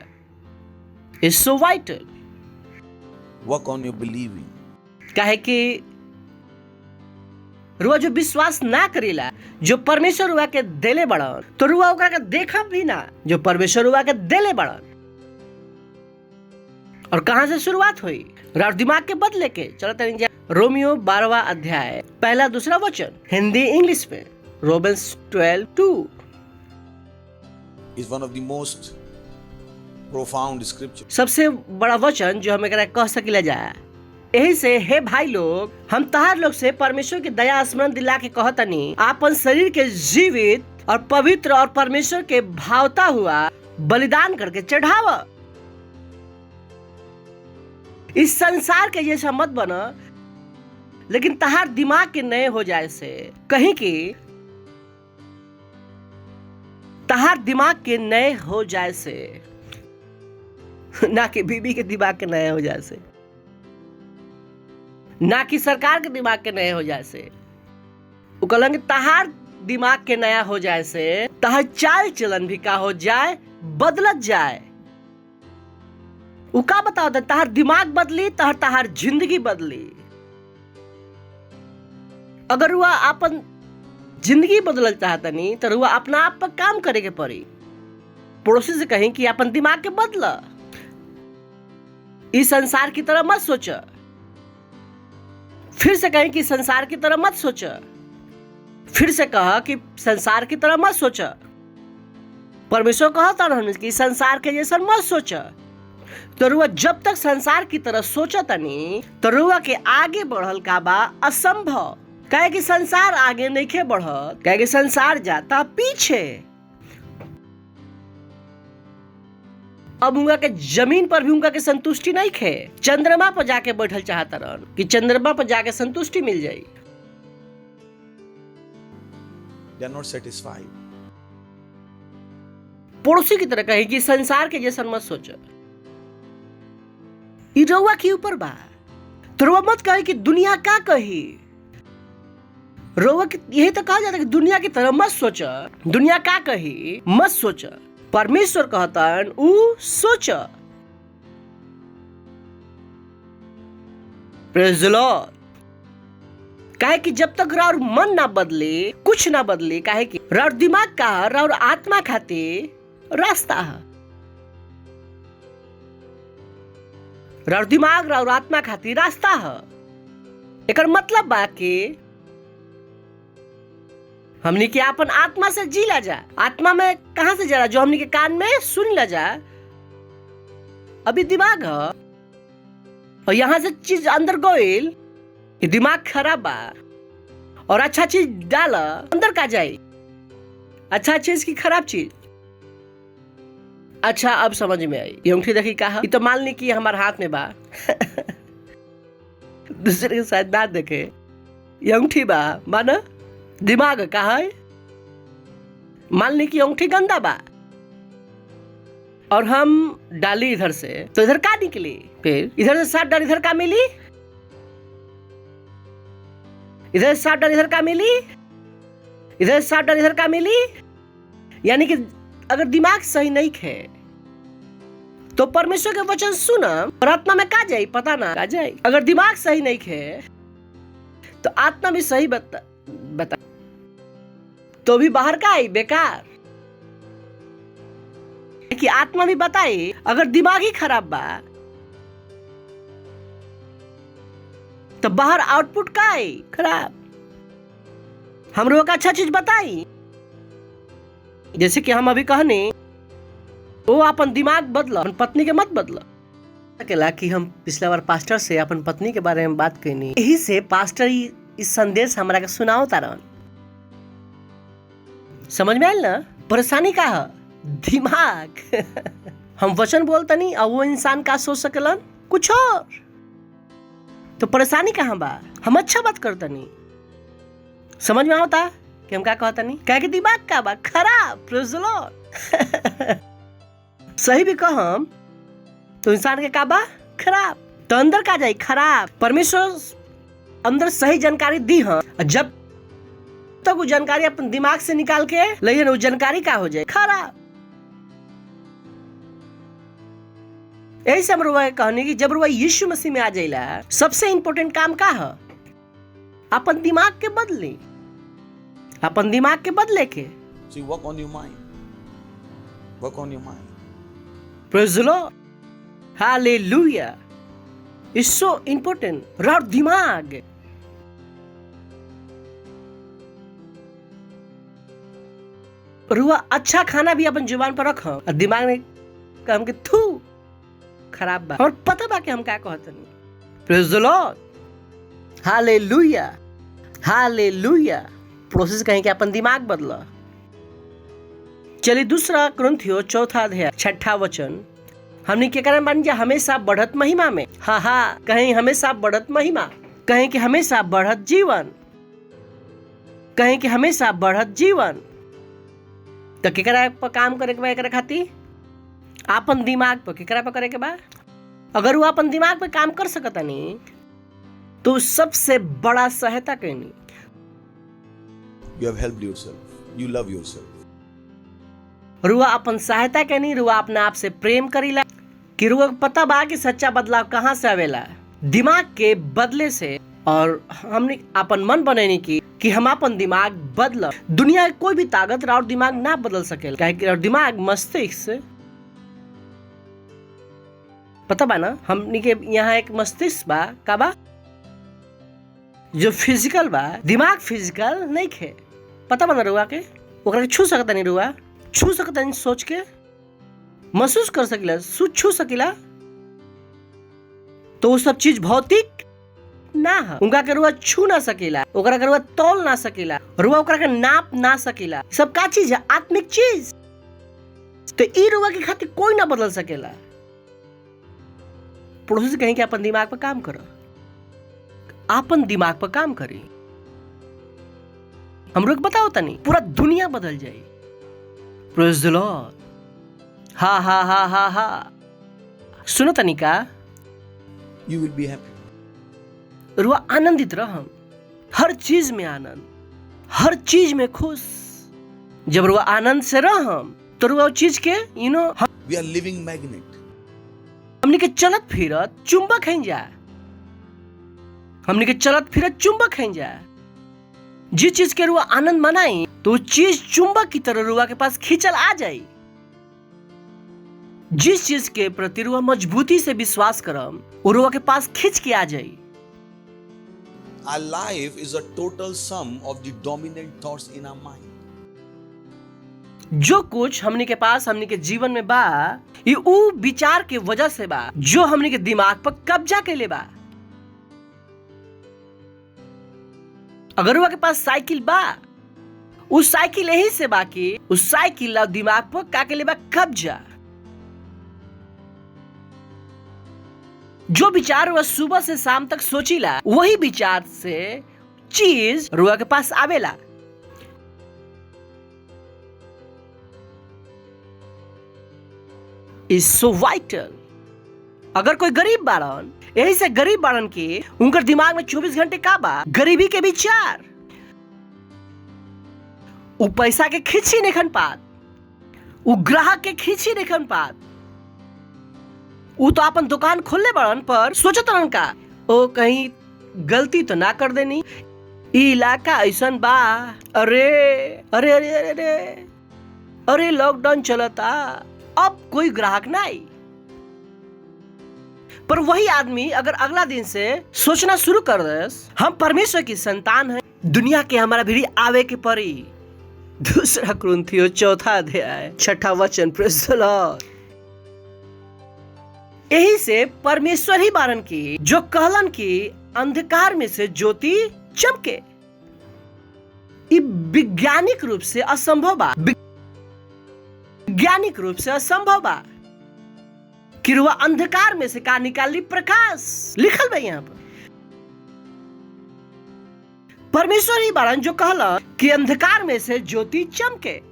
It's so vital. Work on your believing. काहे कि रुआ जो विश्वास ना करेला, जो परमेश्वर रुआ के देले बड़न तो रुआ ओकरा के देखब भी ना जो परमेश्वर रुआ के देले बड़न। और कहां से शुरुआत हुई? राउर दिमाग के बदले के। चलते हैं रोमियो 12वां अध्याय 1-2 वचन, हिंदी इंग्लिश में। Romans 12:2 Is one of the most profound scriptures. सबसे बड़ा वचन जो हमें कह सकिला जाए। यही से हे भाई लोग, हम तहार लोग से परमेश्वर की दया स्मरण दिला के कहतनी आपन शरीर के जीवित और पवित्र और परमेश्वर के भावता हुआ बलिदान करके चढ़ावा। इस संसार के जैसा मत बना, लेकिन तहार दिमाग के नए हो जाए से। कहीं कि तहार दिमाग के नए हो जाए से, ना कि बीबी के दिमाग के नए हो जाए से, ना कि सरकार के दिमाग के नए हो जाए से। वो कहलेंगे तहार दिमाग के नया हो जाए से तहार चाल चलन भी का हो जाए, बदलत जाए। वो का बताओ था? तहार दिमाग बदली तहार जिंदगी बदली। अगर हुआ अपन जिंदगी बदल चाहता नहीं तो हुआ अपना आप पर काम करे के पड़ी। पड़ोसी से कहें कि अपन दिमाग के बदला, इस संसार की तरह मत सोचा। फिर से कहें कि संसार की तरह मत सोचा। फिर से कहा कि संसार की तरह मत सोचा। परमेश्वर कहता ना कि संसार के जैसा मत सोचा। तो रुआ जब तक संसार की तरह सोचा तनी तो रुआ के आगे बढ़ल का बा असंभव। कहे कि संसार आगे नहीं खे बढ़त, कहे कि संसार जाता पीछे। अब उनका के जमीन पर भी उनका के संतुष्टि नहीं खे, चंद्रमा पर जाके बैठल चाहता रहन कि चंद्रमा पर जाके संतुष्टि मिल जाई। They are not satisfied. पड़ोसी की तरह कहे कि संसार के जैसा मत सोचो। ई रउआ के ऊपर बा। तो रउआ मत कहे कि दुनिया का कही। रउआ के यही तो कहा जाता है कि दुनिया की तरह मत सोचो, दुनिया का कही मत सोचो। परमेश्वर कहतन ऊ सोच। Praise the Lord. काहे कि जब तक राउर मन ना बदले कुछ ना बदले। काहे कि राउर दिमाग का राउर आत्मा खातिर रास्ता है। राउर दिमाग राउर आत्मा खातिर रास्ता है। एकर मतलब बा कि हमनी के अपन आत्मा से जी ला जा। आत्मा में कहां से जा? जो हमनी के कान में सुन ला जा। अभी दिमाग है और यहां से चीज अंदर गोइल कि दिमाग खराब बा और अच्छा चीज डाला अंदर का जाए, अच्छा चीज की खराब चीज। अच्छा अब समझ में आई। ये अंगूठी देखी कहा, तो मान ली कि हमारे हाथ में बा दूसरे के साथ ना देखे। ये अंगूठी बा माना दिमाग कहा है। मान ली कि अंगूठी गंदा बा और हम डाली इधर से, तो इधर क्या निकली? फिर इधर से 7 डाली, इधर क्या मिली? इधर 7 डाली, इधर क्या मिली? इधर 7 डाली, इधर क्या मिली? यानी कि अगर दिमाग सही नहीं है तो परमेश्वर के वचन सुना और आत्मा में का जाए, पता ना का जाए। अगर दिमाग सही नहीं है तो आत्मा भी सही बता तो भी बाहर का आई बेकार। कि आत्मा भी बताई, अगर दिमाग ही खराब बा तो बाहर आउटपुट का आई खराब। हम लोग का अच्छा चीज बताई, जैसे कि हम अभी कहने वो अपन दिमाग बदला, अपन पत्नी के मत बदला। अकेला कि हम पिछला बार पास्टर से अपन पत्नी के बारे में बात करनी, यही से पास्टर इस संदेश हमरा के सुनाओ तारन। समझ में आयल ना? परेशानी का है दिमाग। हम वचन बोलता नहीं और वो इंसान का सोच सकेलन कुछ और, तो परेशानी कहाँ बा? हम अच्छा बात करता नहीं, समझ में आता कि हम क्या कहता नहीं, क्या कि दिमाग का बा खराब। Praise the Lord. सही भी कहम तो इंसान के का बा खराब, तो अंदर का जाए खराब। परमेश्वर अंदर सही जानकारी दी है, जब तक वो जानकारी अपन दिमाग से निकाल के लेकिन वो जानकारी का हो जाए खराब। यही से हम कहने की जब रुआ यीशु मसीह में आ जाइला, सबसे इंपॉर्टेंट काम का है? अपन दिमाग के बदले, अपन दिमाग के बदले के। See, work on your mind. Work on your mind. Praise the Lord. Hallelujah. It's so important. राउर दिमाग। रुआ अच्छा खाना भी अपन जुबान पर रखो और दिमाग में काम के थू खराब बा, और पता बा कि हम क्या कहते नहीं। Praise the Lord. Hallelujah. Hallelujah. Process कहीं के अपन दिमाग बदला। चलिए दूसरा कुरिन्थियों 4 अध्याय 6 वचन, हमने के कारण बन जा हमेशा बढ़त महिमा में। हाँ, कहीं हमेशा बढ़त महिमा, कहीं कि हमेशा बढ़त जीवन, कहीं कि हमेशा बढ़त जीवन। तो केकरा पर काम करे के बा? एकरा खातिर अपन दिमाग पर केकरा पर करे के बा? अगर वो अपन दिमाग पे काम कर सकता नहीं तो सबसे बड़ा सहायता कहनी। You have helped yourself. You love yourself. रुआ अपन सहायता के नहीं, रुआ अपने आप से प्रेम करीला। कि रुआ पता बा कि सच्चा बदलाव कहाँ से आवेला? दिमाग के बदले से। और हमने अपन मन बनेनी की कि हम अपन दिमाग बदल। दुनिया की कोई भी ताकत और दिमाग ना बदल सके, काहे दिमाग मस्तिष्क से पता बा ना। हमने के यहाँ एक मस्तिष्क बा का बा जो फिजिकल बा, दिमाग फिजिकल नहीं खे। पता बा ना रुआ के? ओकरा के छू सकता नहीं, रुआ छू सकता नहीं, सोच के महसूस कर सकिला, छू सकिला। तो वो सब चीज भौतिक ना है, उनका के रुआ छू ना सकिला, ओकरा के रुआ तौल ना सकिला, रुआ ओकरा के नाप ना सकिला। सब का चीज है? आत्मिक चीज। तो ई रुआ के खातिर कोई ना बदल सकेला। पड़ोसी से कहीं कि अपन दिमाग पर काम करो, अपन दिमाग पर काम करी। हम लोग बताओ तनी पूरा दुनिया बदल जाए। Praise the Lord. हा। सुनो तनी का, You will be happy. रुआ आनंदित रह, हर चीज में आनंद, हर चीज में खुश। जब रुआ आनंद से रह तो रुआ चीज के We are living magnet. हमने के चलत फिरत चुंबक हैं जा, हमने के चलत फिरत चुंबक हैं जा। जिस चीज के रुआ आनंद मनाई तो चीज चुंबक की तरह रुआ के पास खींचल आ जाए। जिस चीज के प्रति रुआ मजबूती से विश्वास करम वो रुआ के पास खींच के आ जाए। Our life is a total sum of the dominant thoughts in our mind. जो कुछ हमने के पास हमने के जीवन में बा, ये ऊ विचार के वजह से बा जो हमने के दिमाग पर कब्जा के ले बा। अगर रुआ के पास साइकिल बा, उस साइकिल यही से बा कि उस साइकिल दिमाग पर का के ले बा कब्जा। जो विचार वह सुबह से शाम तक सोचीला, वही विचार से चीज रुआ के पास आवेला। Is so vital. अगर कोई गरीब बाड़न, यही से गरीब बाड़न के उनकर दिमाग में 24 घंटे का बा गरीबी के विचार। उ पैसा के खींची नहीं पात, उ ग्राहक के खींची नहीं पात। उ तो अपन दुकान खोलने बाड़न पर सोचत रहन का ओ कहीं गलती तो ना कर देनी, ई इलाका ऐसन बा, अरे अरे अरे अरे अरे अरे लॉकडाउन चलता, अब कोई ग्राहक ना आई। पर वही आदमी अगर अगला दिन से सोचना शुरू कर दे हम परमेश्वर की संतान हैं, दुनिया के हमारा भी आवे के परी। 2 कुरिन्थियों 4 अध्याय 6 वचन। Praise the Lord. यही से परमेश्वर ही बारन की जो कहलन की अंधकार में से ज्योति चमके। वैज्ञानिक रूप से असंभव बा, वैज्ञानिक रूप से असंभव बा कि वह अंधकार में से का निकाली प्रकाश। लिखल बा यहाँ पर परमेश्वर ही बारन जो कहला कि अंधकार में से ज्योति चमके।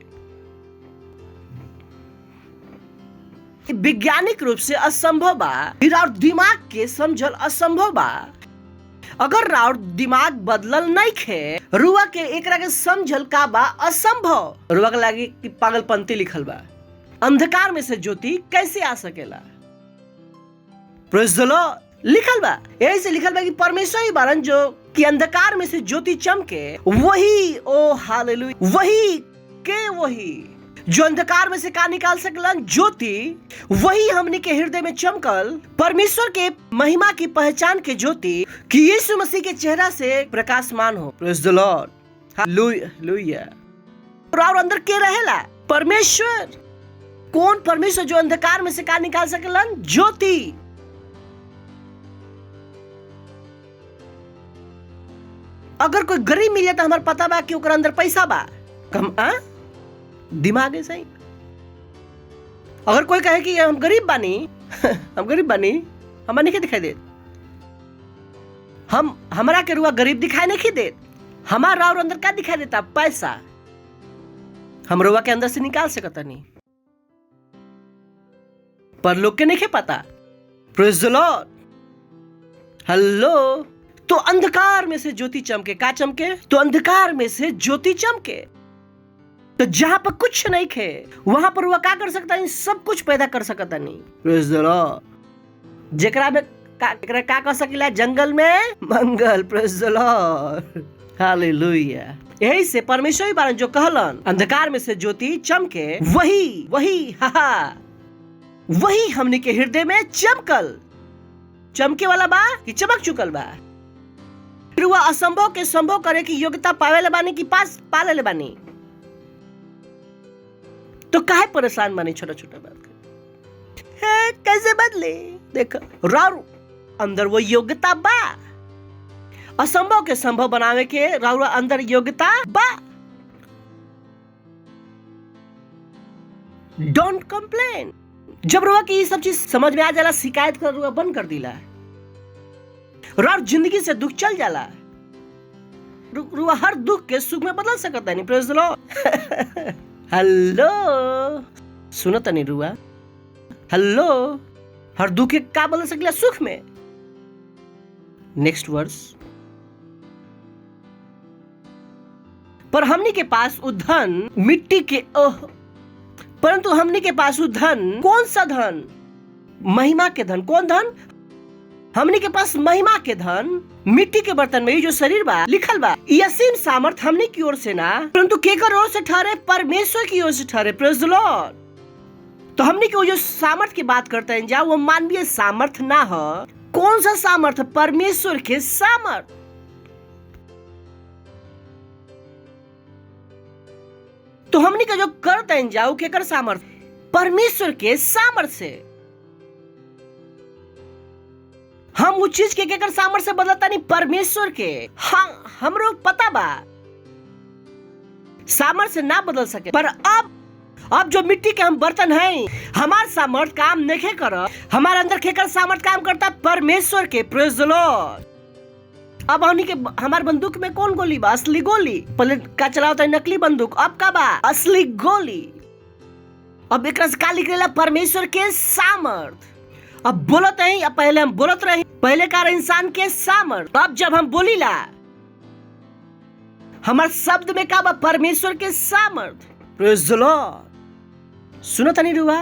वैज्ञानिक रूप से असंभव बा, और दिमाग के समझल असंभव बा। अगर राउर दिमाग बदलल नहीं खे, रुआ के एकरा के समझल का बा असंभव। रुआ के लागी कि पागलपंती लिखल बा। अंधकार में से ज्योति कैसे आ सकेला? Praise the Lord. लिखल बा, यही से लिखल बा कि परमेश्वर ही बारन जो कि अंधकार में से ज्योति चमके, वही ओ हालेलुया, वही जो अंधकार में से का निकाल सकलन ज्योति, वही हमने के हृदय में चमकल परमेश्वर के महिमा की पहचान के ज्योति कि यीशु मसीह के चेहरा से प्रकाशमान हो। Praise the Lord. हालेलुया। और अंदर के रहेला परमेश्वर। कौन परमेश्वर? जो अंधकार में से का निकाल सकलन ज्योति। अगर कोई गरीब मिले तो हमारे पता बा कि ओकर अंदर पैसा बा, कम दिमाग है सही। अगर कोई कहे कि हम गरीब बानी हम गरीब बानी, हमारा नहीं दिखाई दे, हमारा के रुआ गरीब दिखाई नहीं दे। हमारा और अंदर क्या दिखाई देता? पैसा। हम रुआ के अंदर से निकाल सकता नहीं, पर लोग के नहीं पता। Praise the Lord. हेलो। तो अंधकार में से ज्योति चमके। का चमके? तो अंधकार में से ज्योति चमके। तो जहां पर कुछ नहीं खे, वहां पर वह क्या कर सकता है? सब कुछ पैदा कर सकता नहीं। Praise the Lord. जेकरा में का कर सकेला? जंगल में मंगल। Praise the Lord. हालेलुया। यही से परमेश्वर ही बारन जो कहलन अंधकार में से ज्योति चमके, वही हमने के हृदय में चमकल। चमके वाला बा कि चमक चुकल बा। फिर वह असंभव के संभव करे की योग्यता पावे ले बानी कि पास पाले ले बानी। तो काहे परेशान बानी छोटा छोटा बात के? कैसे बदले? देखो राव अंदर वो योग्यता बा। असंभव के संभव बनावे के राव अंदर योग्यता बा। Don't complain. जब रुआ की ये सब चीज समझ में आ जाला, शिकायत कर रुआ बंद कर दिला। राव जिंदगी से दुख चल जाला। रुआ हर दुख के सुख में बदल सकता नहीं। Praise the Lord. हेलो। सुनो तनी रुआ। हेलो। हर दुख के का बदल सकला? सुख में। Next verse. पर हमनी के पास उधन मिट्टी के परंतु हमनी के पास धन, कौन सा धन? महिमा के धन। कौन धन? हमनी के पास महिमा के धन मिट्टी के बर्तन में जो शरीर बा, लिखल बा ये असीम सामर्थ हमनी की ओर से ना, परंतु केकर ओर से ठहरे? परमेश्वर की ओर से ठहरे। Praise the Lord. तो हमनी के जो सामर्थ की बात करते हैं जा, वो मानवीय सामर्थ ना हो। कौन सा सामर्थ? परमेश्वर के सामर्थ। तो हमनी का जो करते हैं जाओ केकर सामर्थ? परमेश्वर के सामर्थ से। हम उस चीज के केकर सामर्थ से बदलता नहीं? परमेश्वर के। हाँ, हमरो पता बा सामर्थ से ना बदल सके, पर अब जो मिट्टी के हम बर्तन हैं, हमार सामर्थ काम नहीं कर। हमारे अंदर केकर सामर्थ काम करता? परमेश्वर के। Praise the Lord. अब हमनी के हमार बंदूक में कौन गोली बा? असली गोली। पहले का चलावता है नकली बंदूक, अब का बा? असली गोली। अब एक का लिखेला परमेश्वर के सामर्थ। अब बोलत नहीं, अब पहले हम बोलत रहे पहले कार इंसान के सामर्थ। अब जब हम बोलीला हमारे शब्द में का बा परमेश्वर के सामर्थ। Praise the Lord. सुनो तनी रुआ,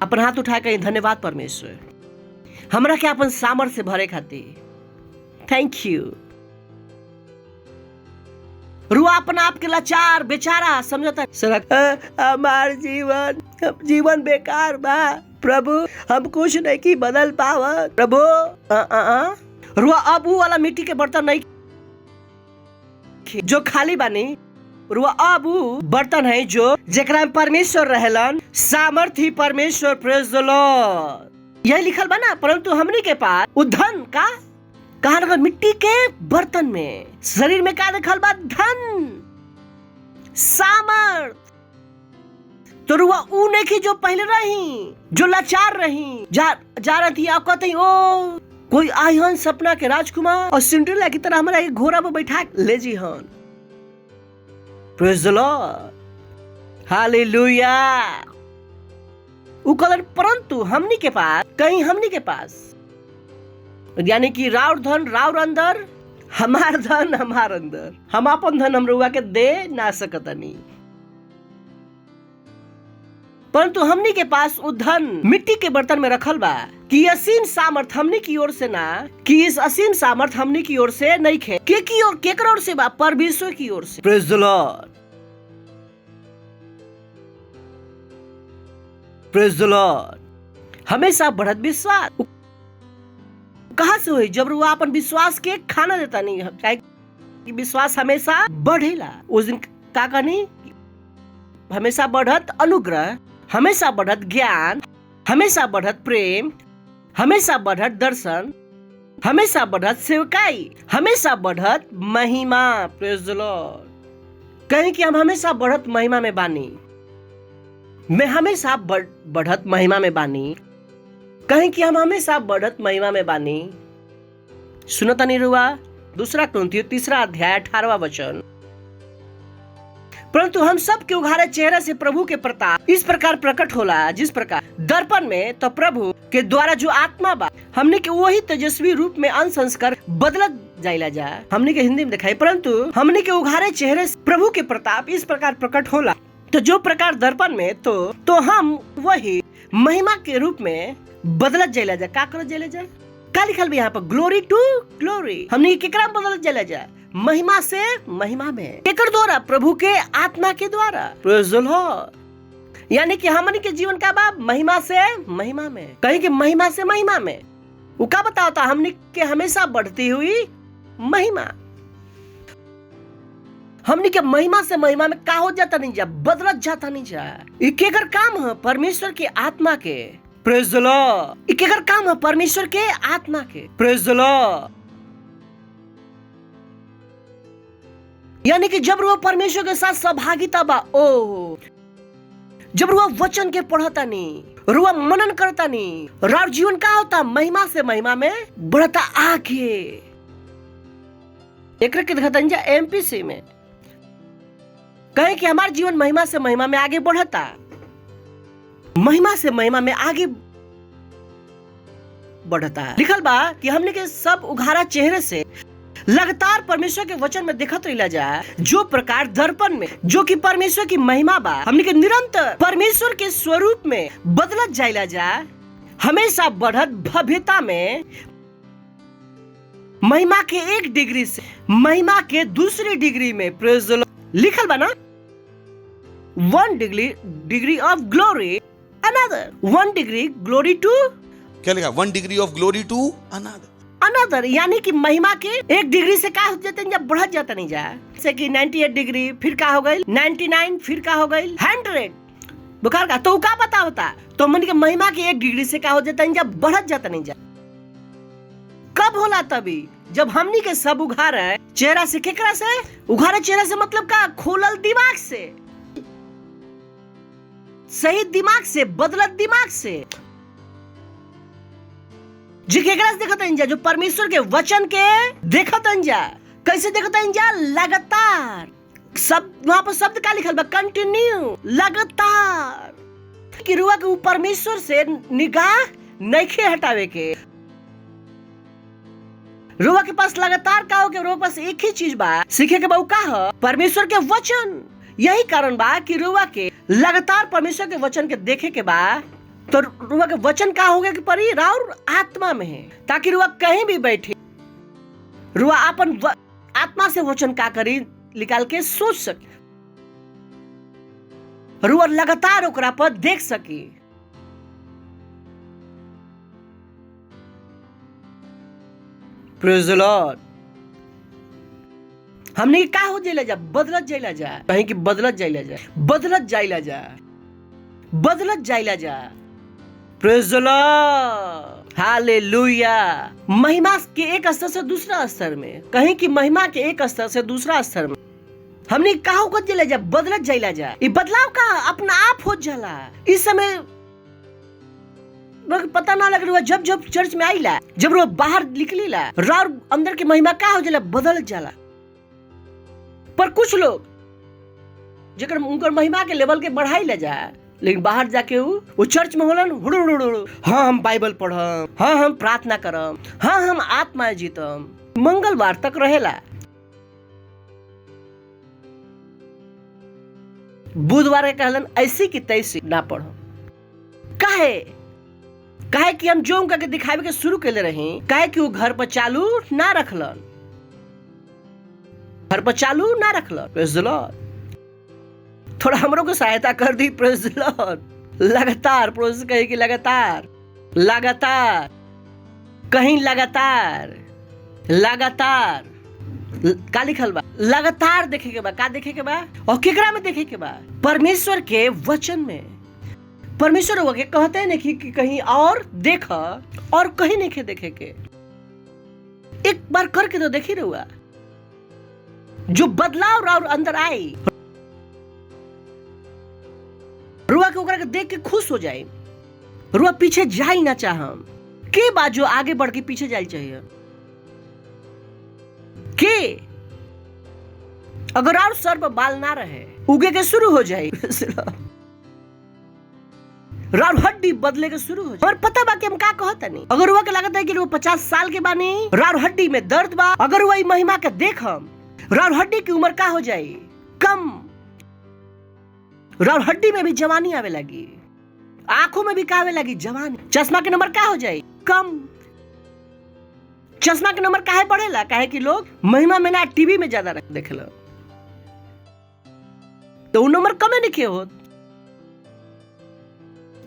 अपन हाथ उठा के धन्यवाद परमेश्वर हमरा के अपन सामर्थ से भरे खातिर। Thank you. रुआ अपन आप के लाचार बेचारा समझता हमार जीवन बेकार बा प्रभु, हम कुछ नहीं की बदल पावा प्रभु। रुआ अब वो वाला मिट्टी के बर्तन नहीं जो खाली बानी। रुआ अब वो बर्तन है जो जेकरा में परमेश्वर रहेलन, सामर्थी परमेश्वर। Praise the Lord. यही लिखल बा ना, परंतु हमनी के पास वो धन का कहा ना मिट्टी के बर्तन में शरीर में का लिखल बा धन सामर्थ। तो रुआ ऊ नहीं की जो पहले रही, जो लाचार रही, जा रही थी। आप कहते ओ कोई आयन सपना के राजकुमार और सिंड्रेला की तरह हमारा एक घोड़ा पर बैठा ले जी हन। Praise the Lord. हालेलुया। ऊ कलर परंतु हमनी के पास यानी कि राउर धन राउर अंदर, हमार धन हमार अंदर। हम अपन धन हम रुआ के दे ना सकतनी, परंतु हमनी के पास वो धन मिट्टी के बर्तन में रखल बा कि असीम सामर्थ हमनी की ओर से ना, कि इस असीम सामर्थ हमनी की ओर से नहीं खे के की ओर केकर ओर से बा परमेश्वर की ओर से। Praise the Lord. Praise the Lord. हमेशा बढ़त विश्वास कहाँ से हुई? जब रुआ अपन विश्वास के खाना देता नहीं है, विश्वास हमेशा बढ़ेला। उस दिन का कहनी हमेशा बढ़त अनुग्रह, हमेशा बढ़त ज्ञान, हमेशा बढ़त प्रेम, हमेशा बढ़त दर्शन, हमेशा बढ़त सेवकाई, हमेशा बढ़त महिमा। Praise the Lord. कहीं कि हम हमेशा बढ़त महिमा में बानी, मैं हमेशा बढ़त महिमा में बानी, कहीं कि हम हमेशा बढ़त महिमा में बानी। सुनता नहीं रुआ 2 कुरिन्थियों 3 अध्याय 18वां वचन। परंतु हम सब के उघारे चेहरे से प्रभु के प्रताप इस प्रकार प्रकट होला, जिस प्रकार दर्पण में तो प्रभु के द्वारा जो आत्मा बा हमने के वही तेजस्वी रूप में अंश संस्कार बदलत जाइला जा। हमने के हिंदी में दिखाई, परंतु हमने के उघारे चेहरे से प्रभु के प्रताप इस प्रकार प्रकट होला, तो जो प्रकार दर्पण में तो हम वही महिमा के रूप में बदलत जाइला जा। का करत जाइला जा? का लिखल भी यहाँ पर ग्लोरी टू ग्लोरी। हमने केकरा बदलत जाइला जा? महिमा से महिमा में। केकर द्वारा? प्रभु के आत्मा के द्वारा। Praise the Lord. यानी कि हमन के जीवन का बा महिमा से महिमा में, कहीं कि महिमा से महिमा में। वो क्या बताता हमने के हमेशा बढ़ती हुई महिमा, हमने के महिमा से महिमा में का हो जाता नहीं जा, बदलत जाता नहीं जा। ये केकर काम है? परमेश्वर के आत्मा के। Praise the Lord. ये केकर काम है? परमेश्वर के आत्मा के। Praise the Lord. यानी कि जब वो परमेश्वर के साथ सहभागिता बा, ओ जब वो वचन के पढ़ता नहीं, रुआ मनन करता नहीं, राव जीवन का होता महिमा से महिमा में बढ़ता आगे। एक दिखाता एमपीसी में कहे कि हमारा जीवन महिमा से महिमा में आगे बढ़ता, महिमा से महिमा में आगे बढ़ता। लिखल बा कि हमने के सब उघारा चेहरे से लगातार परमेश्वर के वचन में देखत रहिला जा, जो प्रकार दर्पण में जो कि परमेश्वर की महिमा बा हमने के निरंतर परमेश्वर के स्वरूप में बदलत जाइला जा, हमेशा बढ़त भव्यता में महिमा के एक डिग्री से महिमा के दूसरी डिग्री में। Praise the Lord. लिखल बा ना 1 degree of glory another, 1 degree glory to, क्या लिखा? 1 degree of glory to another. Another यानी कि महिमा के एक डिग्री से का हो जाते हैं, जब बढ़त जाता नहीं जा। जैसे कि 98 डिग्री, फिर का हो गई 99, फिर का हो गई 100 बुखार का। तो क्या पता होता? तो मन के महिमा के एक डिग्री से का हो जाता है, जब बढ़त जाता नहीं जा। कब होला? तभी जब हमनी के सब उघार है चेहरा से। केकरा से उघारे चेहरा से? मतलब का खोलल दिमाग से, सही दिमाग से, बदलत दिमाग से। जी केकरा से देखत हैं जा? जो परमेश्वर के वचन के देखत हैं जा। कैसे देखत हैं जा? लगातार। सब वहां पर शब्द का लिखल बा? कंटिन्यू, लगातार। कि रुआ के परमेश्वर से निगाह नहीं हटावे के। रुआ के पास लगातार का हो के रुआ के पास एक ही चीज बा सीखे के बा, का है परमेश्वर के वचन। यही कारण बा कि रुआ के लगातार परमेश्वर के वचन के देखे के बा। तो रुआ के वचन का होगा कि परी राउर आत्मा में है, ताकि रुआ कहीं भी बैठे रुआ अपन आत्मा से वचन का करी निकाल के सोच सके, रुआ लगातार ओकरा पर देख सके। Praise the Lord. हमने का हो जाइला जा, बदलत जाइला जा, कहीं कि बदलत जाइला जा, बदलत जाइला जा, बदलत जाइला जा। Praise the Lord, hallelujah. महिमा के एक स्तर से दूसरा स्तर में, कहीं कि महिमा के एक स्तर से दूसरा स्तर में हमने का हो जाइला जा, बदलत जाइला जा। ये बदलाव का अपना आप हो जाला। इस समय पता ना लग रहा, जब जब चर्च में आईला, जब वो बाहर निकलीला, रार अंदर की महिमा का हो जाला, बदल जाला। पर कुछ लोग जकर उनकर महिमा के लेवल के बढ़ाई ले जा, लेकिन बाहर जाके वो चर्च में होलन हुड़ुड़ुड़ुड़ु, हाँ हम बाइबल पढ़म, हाँ हम प्रार्थना करम, हाँ हम आत्मा जीतम, मंगलवार तक रहेला, बुधवार के कहलन ऐसी की तैसी ना पढ़ो। काहे कि हम जो उनका के दिखावे के शुरू कर ले रहे, काहे कि वो घर पर चालू ना रखलन, घर पर चालू ना रखलन। Praise the Lord. थोड़ा हमरों को सहायता कर दी। Praise the Lord. लगातार प्रोसेस कहे कि लगातार लगातार कहीं लगातार लगातार का लिखल बा, लगातार देखे के बा। का देखे के बा और केकरा में देखे के बा? परमेश्वर के वचन में। परमेश्वर वो के कहते हैं नहीं कि कहीं और देखा और कहीं नहीं देखे के। एक बार करके तो देखी रहुआ, जो बदलाव और अंदर आई, रुआ के ओकरा के देख के खुश हो जाए, रुआ पीछे जा ही ना चाहम। के बात जो आगे बढ़ के पीछे जाए चाहिए के अगर और सर पर बाल ना रहे, उगे के शुरू हो जाए, रार हड्डी बदले के शुरू हो जाए। और पता बा कि हम का कहता नहीं, अगर वो के लगता है कि वो 50 साल के बानी, रार हड्डी में दर्द बा, अगर वही महिमा के देखम, रार हड्डी की उम्र का हो जाए कम, रार हड्डी में भी जवानी आवे लगी, आंखों में भी का आवे लगी जवानी, चश्मा के नंबर का हो जाए कम। चश्मा के नंबर काहे बढ़ेला? काहे कि लोग महिमा में ना टीवी में ज्यादा देखेला, तो वो नंबर कमे नहीं होत,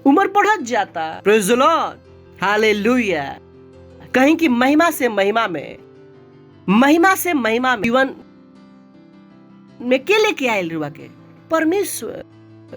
उम्र बढ़त जाता। Praise the Lord, hallelujah. कहीं कि महिमा से महिमा में, महिमा से महिमा में जीवन में के लेके आयल रुआ के परमेश्वर।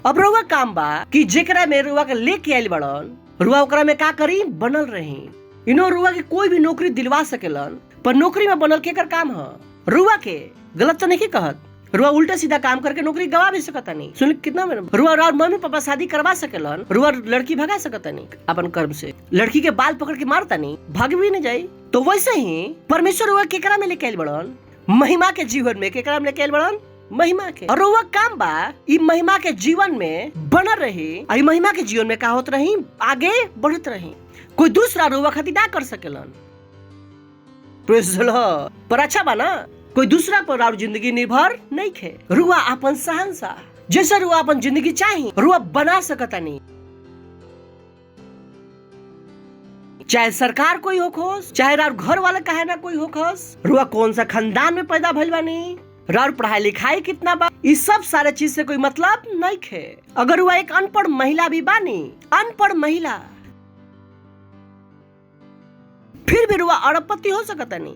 अब रुआ काम बा कि जेकरा में रुआ के लेके आयल बड़न, रुआ ओकरा में का करी? बनल रही। इनो रुआ के कोई भी नौकरी दिलवा सकेलन, पर नौकरी में बनल के कर काम है। रुआ के गलत तो नहीं कहत, रुआ उल्टा सीधा काम करके नौकरी गवा भी सकता नहीं। सुन कितना रुआ और मम्मी पापा शादी करवा सकेलन, रुआ लड़की भगा सकता नहीं अपन कर्म से, लड़की के बाल पकड़ के मारता नहीं, भाग भी नहीं जाये। तो वैसे ही परमेश्वर रुआ केकरा में लेके आइल बड़न? महिमा के जीवन में। केकरा में लेके आइल बड़न? महिमा के। और रुआ काम बा ई महिमा के जीवन में बनल रही, और महिमा के जीवन में का होत रही? आगे बढ़त रही। कोई दूसरा रुआ खातिर ना कर सकेलन। Praise the Lord. पर अच्छा बा ना, कोई दूसरा पर और जिंदगी निर्भर नहीं है। रुआ अपन सहनसा जैसा रुआ अपन जिंदगी चाहिए रुआ बना सकता नहीं, चाहे सरकार कोई हो खोस, चाहे रार घर वाले कहे ना कोई हो खोस, रुआ कौन सा खानदान में पैदा भइल बानी, रार पढ़ाई लिखाई कितना बा, इस सब सारे चीज से कोई मतलब नहीं है। अगर रुआ एक अनपढ़ महिला भी बानी, अनपढ़ महिला, फिर भी रुआ अरबपति हो सकता नहीं।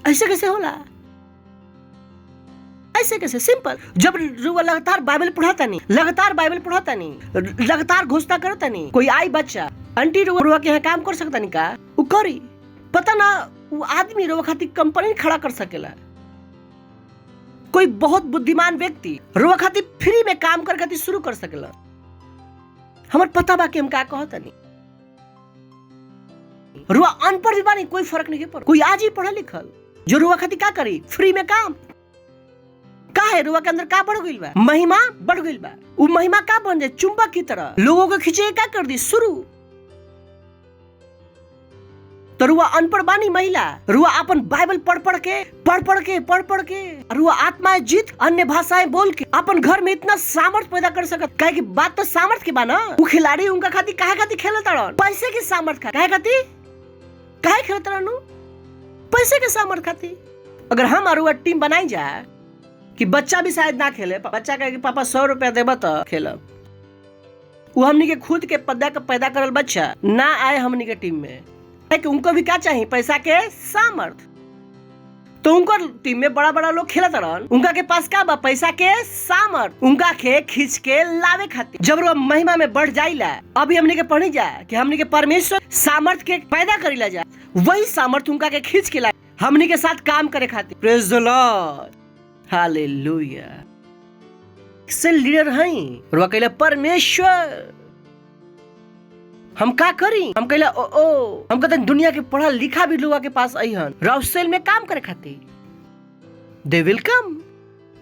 ऐसे कैसे होला? ऐसे कैसे? सिंपल। जब रुआ लगातार बाइबल पढ़ाता नहीं, लगातार बाइबल पढ़ाता नहीं, लगातार घोषणा करता नहीं, कोई आई बच्चा आंटी रुआ के यहाँ काम कर सकता नहीं का? वो करी। पता ना वो आदमी रुआ खातिर कंपनी खड़ा कर सकेला। कोई बहुत बुद्धिमान व्यक्ति रुआ खातिर फ्री में काम कर खातिर शुरू कर सकेला। हमार पता बा कि हम का कहता नहीं। रुआ अनपढ़ भी बानी, कोई फर्क नहीं पड़। कोई आज ही पढ़ा लिखल जो रुआ खातिर का करी? फ्री में काम है रुआ के अंदर का बढ़ गइल बा, महिमा बढ़ गइल बा। उ महिमा का बन जाए चुंबक की तरह लोगों को खींचे का कर दी शुरू। तो रुआ अनपढ़ बानी महिला, रुआ अपन बाइबल पढ़ पढ़ के रुआ आत्माएं जीत अन्य भाषाएं बोल के अपन घर में इतना सामर्थ पैदा कर सकत। काहे की बात तो सामर्थ की बा ना। उ खिलाड़ी उनका खातिर काहे खातिर खेलत रहन, पैसे की सामर्थ काहे खातिर काहे खेलत रहन, पैसे के सामर्थ खातिर। अगर हम रुआ टीम बनाई जाए कि बच्चा भी शायद ना खेले, बच्चा कहे कि पापा 100 रुपया देबा तो खेलब, वो हमनी के खुद के पैदा करल बच्चा ना आए हमनी के टीम में, कि उनको भी क्या चाहिए पैसा के सामर्थ। तो उनको टीम में बड़ा बड़ा लोग खेलत रहन, उनका के पास का बा पैसा के सामर्थ, उनका के खींच के लावे खातिर। जब वो महिमा में बढ़ जाइला, अभी हमनी के पढ़ी जाए कि हमनी के परमेश्वर सामर्थ के पैदा करीला जाए, वही सामर्थ उनका के खींच के लाए हमनी के साथ काम करे खातिर। Praise the Lord, hallelujah. से लीडर हैं रुआ कहले परमेश्वर हम का करी, हम कहला हम कहते दुनिया के पढ़ा लिखा भी लोगों के पास आई हन राउसेल में काम करे खातिर, दे विल कम।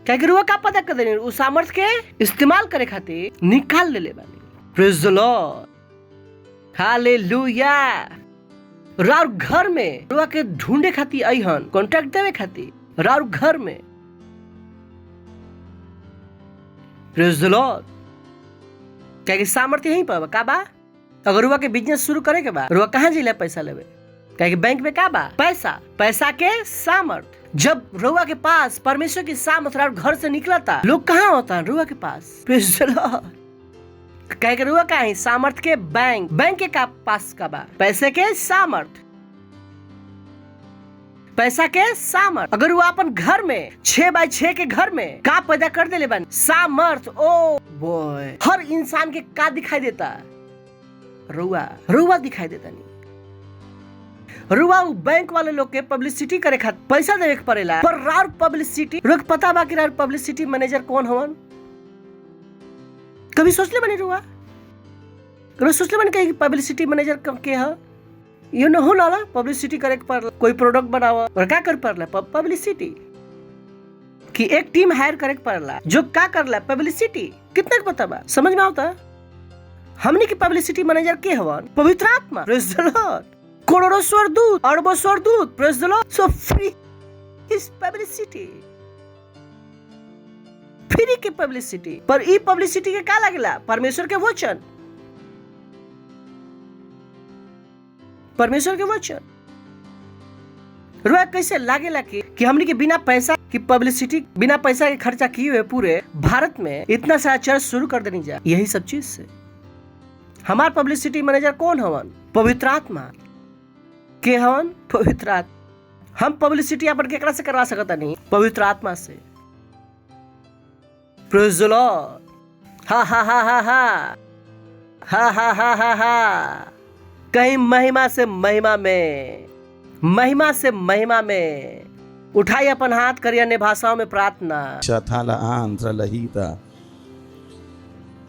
क्या कि रुआ का पता कर देनी उस सामर्थ के इस्तेमाल करे खातिर निकाल ले बानी। Praise the Lord, hallelujah. राउर घर में रुआ के ढूंढे खातिर आई हन, कॉन्ट्रैक्ट देवे खातिर राउर घर में। Praise the Lord. क्या कि सामर्थ यहीं पर का बा। अगर रुआ के बिजनेस शुरू करे के बा, रुआ कहाँ जिला पैसा लेवे, क्या कि बैंक में का बा पैसा के सामर्थ। जब रुआ के पास परमेश्वर की सामर्थ घर से निकला था, लोग कहाँ होता है रुआ के पास। Praise the Lord. क्या कि रुआ का है सामर्थ के बैंक के का पास का बा पैसे के सामर्थ, पैसा के सामर्थ। अगर वो अपन घर में 6x6 के घर में का पैदा कर दे बन सामर्थ। ओ बॉय, हर इंसान के का दिखाई देता, रुआ दिखाई देता नहीं। रुआ बैंक वाले लोग के पब्लिसिटी करे खातिर पैसा देवे के पड़ेला, पर रार पब्लिसिटी रोक पता बा कि रार पब्लिसिटी मैनेजर कौन हवन। कभी सोच ले बने रुआ, कभी सोच ले बने कहीं पब्लिसिटी मैनेजर के है यू नो हो ना पब्लिसिटी करे पर कोई प्रोडक्ट बनावा और क्या कर पड़ला पब्लिसिटी कि एक टीम हायर करे पड़ला जो क्या करला पब्लिसिटी। कितना पता बा समझ में आता। हमने की पब्लिसिटी मैनेजर के हवन पवित्र आत्मा। Praise the Lord. करोड़ों स्वर्गदूत, अरबों स्वर्गदूत। Praise the Lord. So free is publicity, free की पब्लिसिटी। पर ई पब्लिसिटी के का लगला परमेश्वर के वचन, परमेश्वर के वचन। रुआ कैसे लागेला कि हमने के बिना पैसा की पब्लिसिटी, बिना पैसा के खर्चा किए हुए पूरे भारत में इतना सारा चर्च शुरू कर देनी जा। यही सब चीज से हमार पब्लिसिटी मैनेजर कौन हवन पवित्र आत्मा के हवन। पवित्र आत्मा। हम पब्लिसिटी अपन केकरा से करवा सकता नहीं, पवित्र आत्मा से। Praise the Lord. हा हा हा हा हा हा हा हा हा हा। कहीं महिमा से महिमा में, महिमा से महिमा में उठाई अपन हाथ करिए अन्य भाषाओं में प्रार्थना। Shathala antra lahita.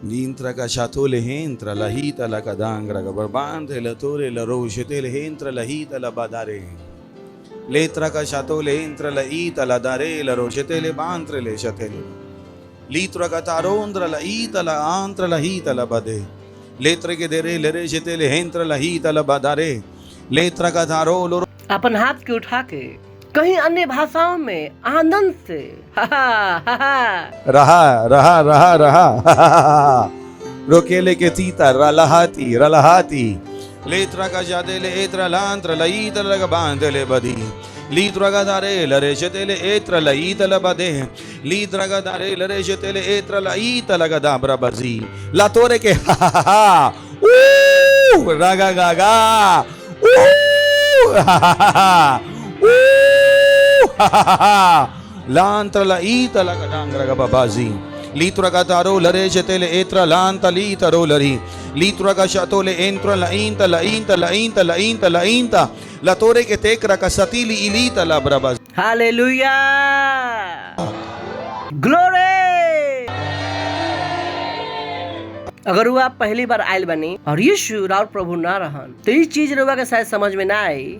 Lintra ka shatole hentra lahita la kadangra ka barbante la tore la roshete le hentra lahita la badare. Letra ka shatole hentra lahita la dare la roshete le bantre le shatele. Litra ka tarondra lahita la antra lahita la bade. Letra के देरे लरे शेतेले हेंत्र लहीता लबादारे लेत्रा का धारो लो। अपन हाथ के उठा के कहीं अन्य भाषाओं में आनंद से रहा रोकेले के तीता रलहाती रलहाती लेत्रा का जादेले एत्रा लांत्र लईत लग बांधले बदी लीत्रा का दारे लरे शेतेले एत्रा लईत लबदे लीत्रा का दारे लरे शेतेले एत्रा लईत लग दाबरा बजी ला तोरे के रगा गागा लांत्र लईत लग डांगरा बाबाजी लीत्रा का तारो लरे शेतेले एत्रा लांत लीतरो लरी लीत्रा का शतोले एंत्र लईंत लईंत लईंत लईंत लईंत la torre que te craca satili ilita la brava. Hallelujah, glory. अगर वो आप पहली बार आयल बनी और यीशु राउर प्रभु ना रहन तो ये चीज रुआ के शायद समझ में ना आई।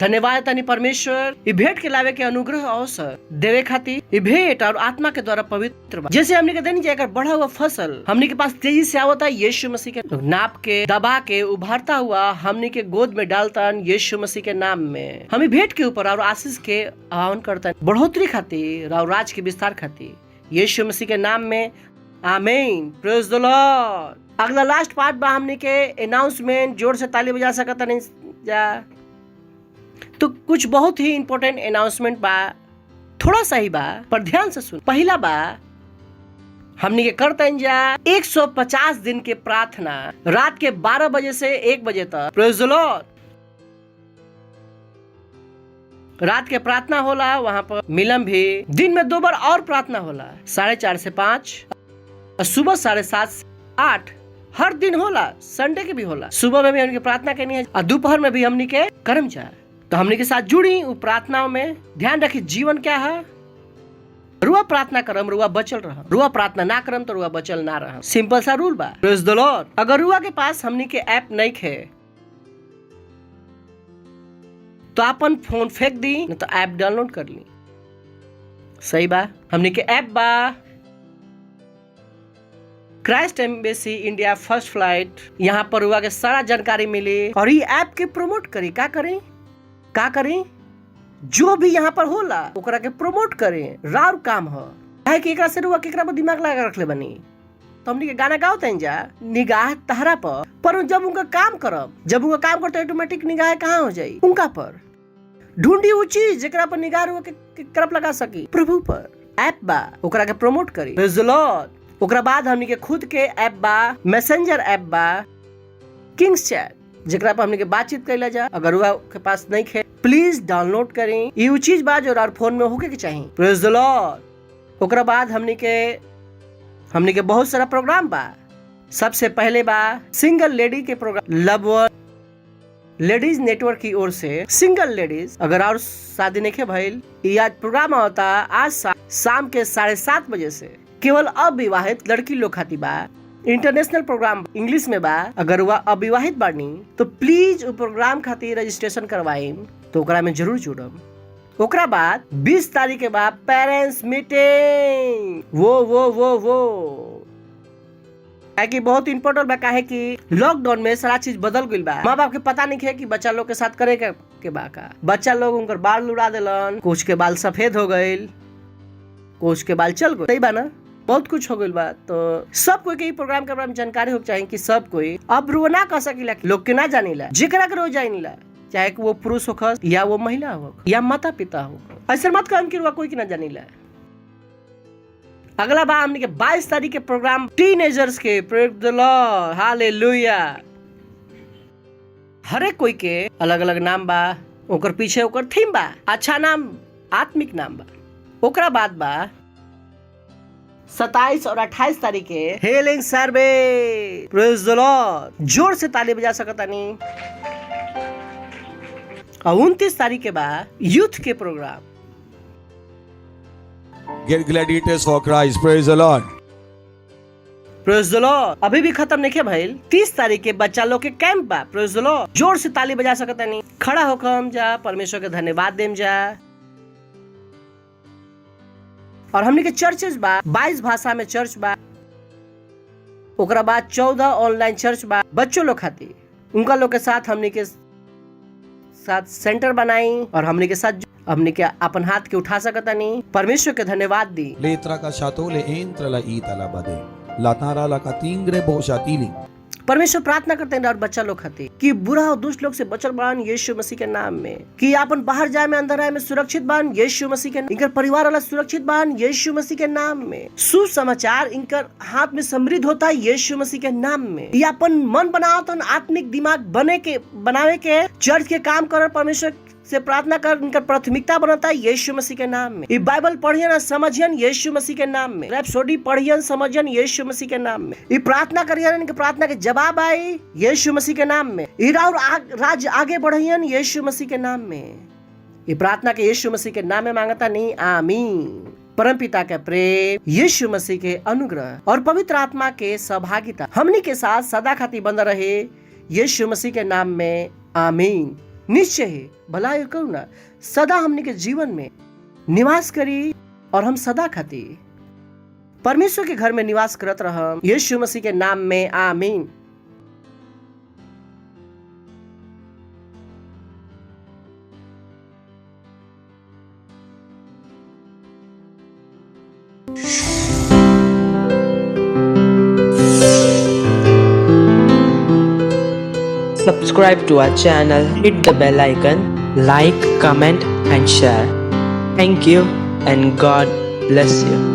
धन्यवाद तनी परमेश्वर ई भेंट के लावे के अनुग्रह अवसर देवे खातिर ई भेंट और आत्मा के द्वारा पवित्र बा। जैसे हमने के देनी जाकर बढ़ा हुआ फसल हमने के पास तेजी से आवता है, यीशु मसीह के नाप के दबा के उभारता हुआ हमने के गोद में डालता यीशु मसीह के नाम में। हम भेंट के ऊपर और आशीष के आह्वान करता बढ़ोतरी खातिर और राज के विस्तार खातिर यीशु मसीह के नाम में आमीन। Praise the Lord. अगला लास्ट पार्ट बा हमने के अनाउंसमेंट। जोर से ताली बजा सकता नहीं जा तो कुछ बहुत ही इंपॉर्टेंट अनाउंसमेंट बा, थोड़ा सा ही बा पर ध्यान से सुन। पहला बा हमने के करते जा 150 दिन के प्रार्थना रात के 12 बजे से 1 बजे तक। Praise the Lord. रात के प्रार्थना होला, वहां पर मिलन भी। दिन में 2 बार और प्रार्थना होला, 4:30 से 5 और सुबह 7:30 से 8। हर दिन होला, संडे के भी होला। सुबह में भी हमने प्रार्थना करनी है और दोपहर में भी हमने के कर्म जा। तो हमने के साथ जुड़ी उस प्रार्थनाओं में। ध्यान रखिए जीवन क्या है। रुआ प्रार्थना करम रुआ बचल रह, रुआ प्रार्थना ना करम तो रुआ बचल ना रह। सिंपल सा रूल बा। Praise the Lord. अगर रुआ के पास हमने के ऐप नहीं खे तो अपन फोन फेंक दी, नहीं तो ऐप डाउनलोड कर ली। सही बा। हमने के ऐप बा Christ embassy India first flight. यहाँ पर हुआ के सारा जानकारी मिली और ये ऐप के प्रमोट करी। का करी जो भी यहाँ पर होला ओकरा के प्रमोट करें। राउर काम हो है कि एकरा से रुआ केकरा पर दिमाग लगा रखले बनी। तो हमने के गाना गाओ जा निगाह तहरा पर जब उनका काम करब, जब उनका काम करते ऑटोमेटिक निगाह कहाँ हो जाई उनका पर। ढूंढी वो चीज जेकरा पर निगाह रुआ के करप लगा सकी, प्रभु पर। ऐप बा ओकरा के प्रमोट करी। Praise the Lord. ओकरा बाद हमने के खुद के ऐप बा, मैसेंजर ऐप बा, किंग्स चैट, जेकरा पर हमने के बातचीत कैला जा। अगर हुआ के पास नहीं खे प्लीज डाउनलोड करें। ये चीज बा जो और फोन में होके के चाहिए। Praise the Lord. ओकरा बाद हमने के बहुत सारा प्रोग्राम बा। सबसे पहले बा सिंगल लेडी के प्रोग्राम, लव लेडीज नेटवर्क की ओर से। सिंगल लेडीज अगर और शादी नहीं भइल, ये आज प्रोग्राम होता आज शाम के 7:30 बजे से। केवल अविवाहित लड़की लोग खाती बा। इंटरनेशनल प्रोग्राम इंग्लिश में बा। अगर वह अविवाहित बानी तो प्लीज वो प्रोग्राम खातिर रजिस्ट्रेशन करवाई, तो ओकरा में जरूर जुड़ब। ओकरा बाद 20 तारीख के बाद पेरेंट्स मीटिंग। वो कि बहुत इम्पोर्टेंट बा। काहे कि लॉकडाउन में सारा चीज बदल गई बा। माँ बाप के पता नहीं है कि बच्चा लोग के साथ करे के बा का। बच्चा लोग उनकर बाल उड़ा देलन, कुछ के बाल सफेद हो गए, कुछ के बाल चल गए। सही बा ना, बहुत कुछ हो गई बा। तो सब कोई के प्रोग्राम के बारे में जानकारी हो चाहिए कि सब कोई अब रो ना कह सकीला, लोग के ना जानीला, जेकरा के रो जानीला, चाहे वो पुरुष हो या वो महिला हो या माता पिता हो। ऐसा मत कहम कि कोई के ना जानीला। अगला बार हमने के 22 तारीख के प्रोग्राम टीनेजर्स के। Praise the Lord, hallelujah. हर एक कोई के अलग अलग नाम बा, ओकर पीछे ओकर थीम बा। अच्छा नाम आत्मिक नाम बा। ओकरा बाद बा 27 और 28 तारीख के hailing survey. Praise the Lord. जोर से ताली बजा सकता नहीं। और 29 तारीख के बाद यूथ के programme. Get gladiators for Christ. Praise the Lord. Praise the Lord. अभी भी खत्म नहीं भइल। 30 तारीख के बच्चा लोग के कैंप बा। Praise the Lord. जोर से ताली बजा सकता नहीं। खड़ा होकर हम जा परमेश्वर के धन्यवाद देम जा। और हमने के चर्चेस बा, 22 भाषा में चर्च बा। ओकरा बाद 14 ऑनलाइन चर्च बा बच्चों लोग खातिर। उनका लोग के साथ हमने के साथ सेंटर बनाई और हमने के साथ हमने के अपन हाथ के उठा सकता नहीं। परमेश्वर के धन्यवाद दी। Letra ka shatole entra la ita la bade. La tara la katingre boshatili. परमेश्वर प्रार्थना करते हैं और बच्चा लोग खाते कि बुरा और दुष्ट लोग से बचल बान यीशु मसीह के नाम में। कि अपन बाहर जाए में अंदर आए में सुरक्षित बान यीशु मसीह के। इनकर परिवार वाला सुरक्षित बान यीशु मसीह के नाम में। सुसमाचार इनकर हाथ में समृद्ध होता है यीशु मसीह के नाम में। ये अपन मन बनाओ तो आत्मिक दिमाग बनावे के चर्च के काम कर परमेश्वर से प्रार्थना कर। इनका प्राथमिकता बनता है यीशु मसीह के नाम में। ये बाइबल पढ़ियन समझियन यीशु मसीह के नाम में। रैप्सोडी पढ़ियन समझियन यीशु मसीह के नाम में। ये प्रार्थना करियन, इनके प्रार्थना के जवाब आई यीशु मसीह के नाम में। ये राज आगे बढ़ियन यीशु मसीह के नाम में। ये प्रार्थना के यीशु मसीह के नाम में मांगता नहीं। आमीन। परम पिता के प्रेम, यीशु मसीह के अनुग्रह और पवित्र आत्मा के सहभागिता हमनी के साथ सदा खातिर बंद रहे यीशु मसीह के नाम में। आमीन। निश्चय ही भलाई और करुणा सदा हमने के जीवन में निवास करी और हम सदा खाती परमेश्वर के घर में निवास करत रहम। यीशु मसीह के नाम में आमीन। Subscribe to our channel, hit the bell icon, like, comment and share. Thank you and God bless you.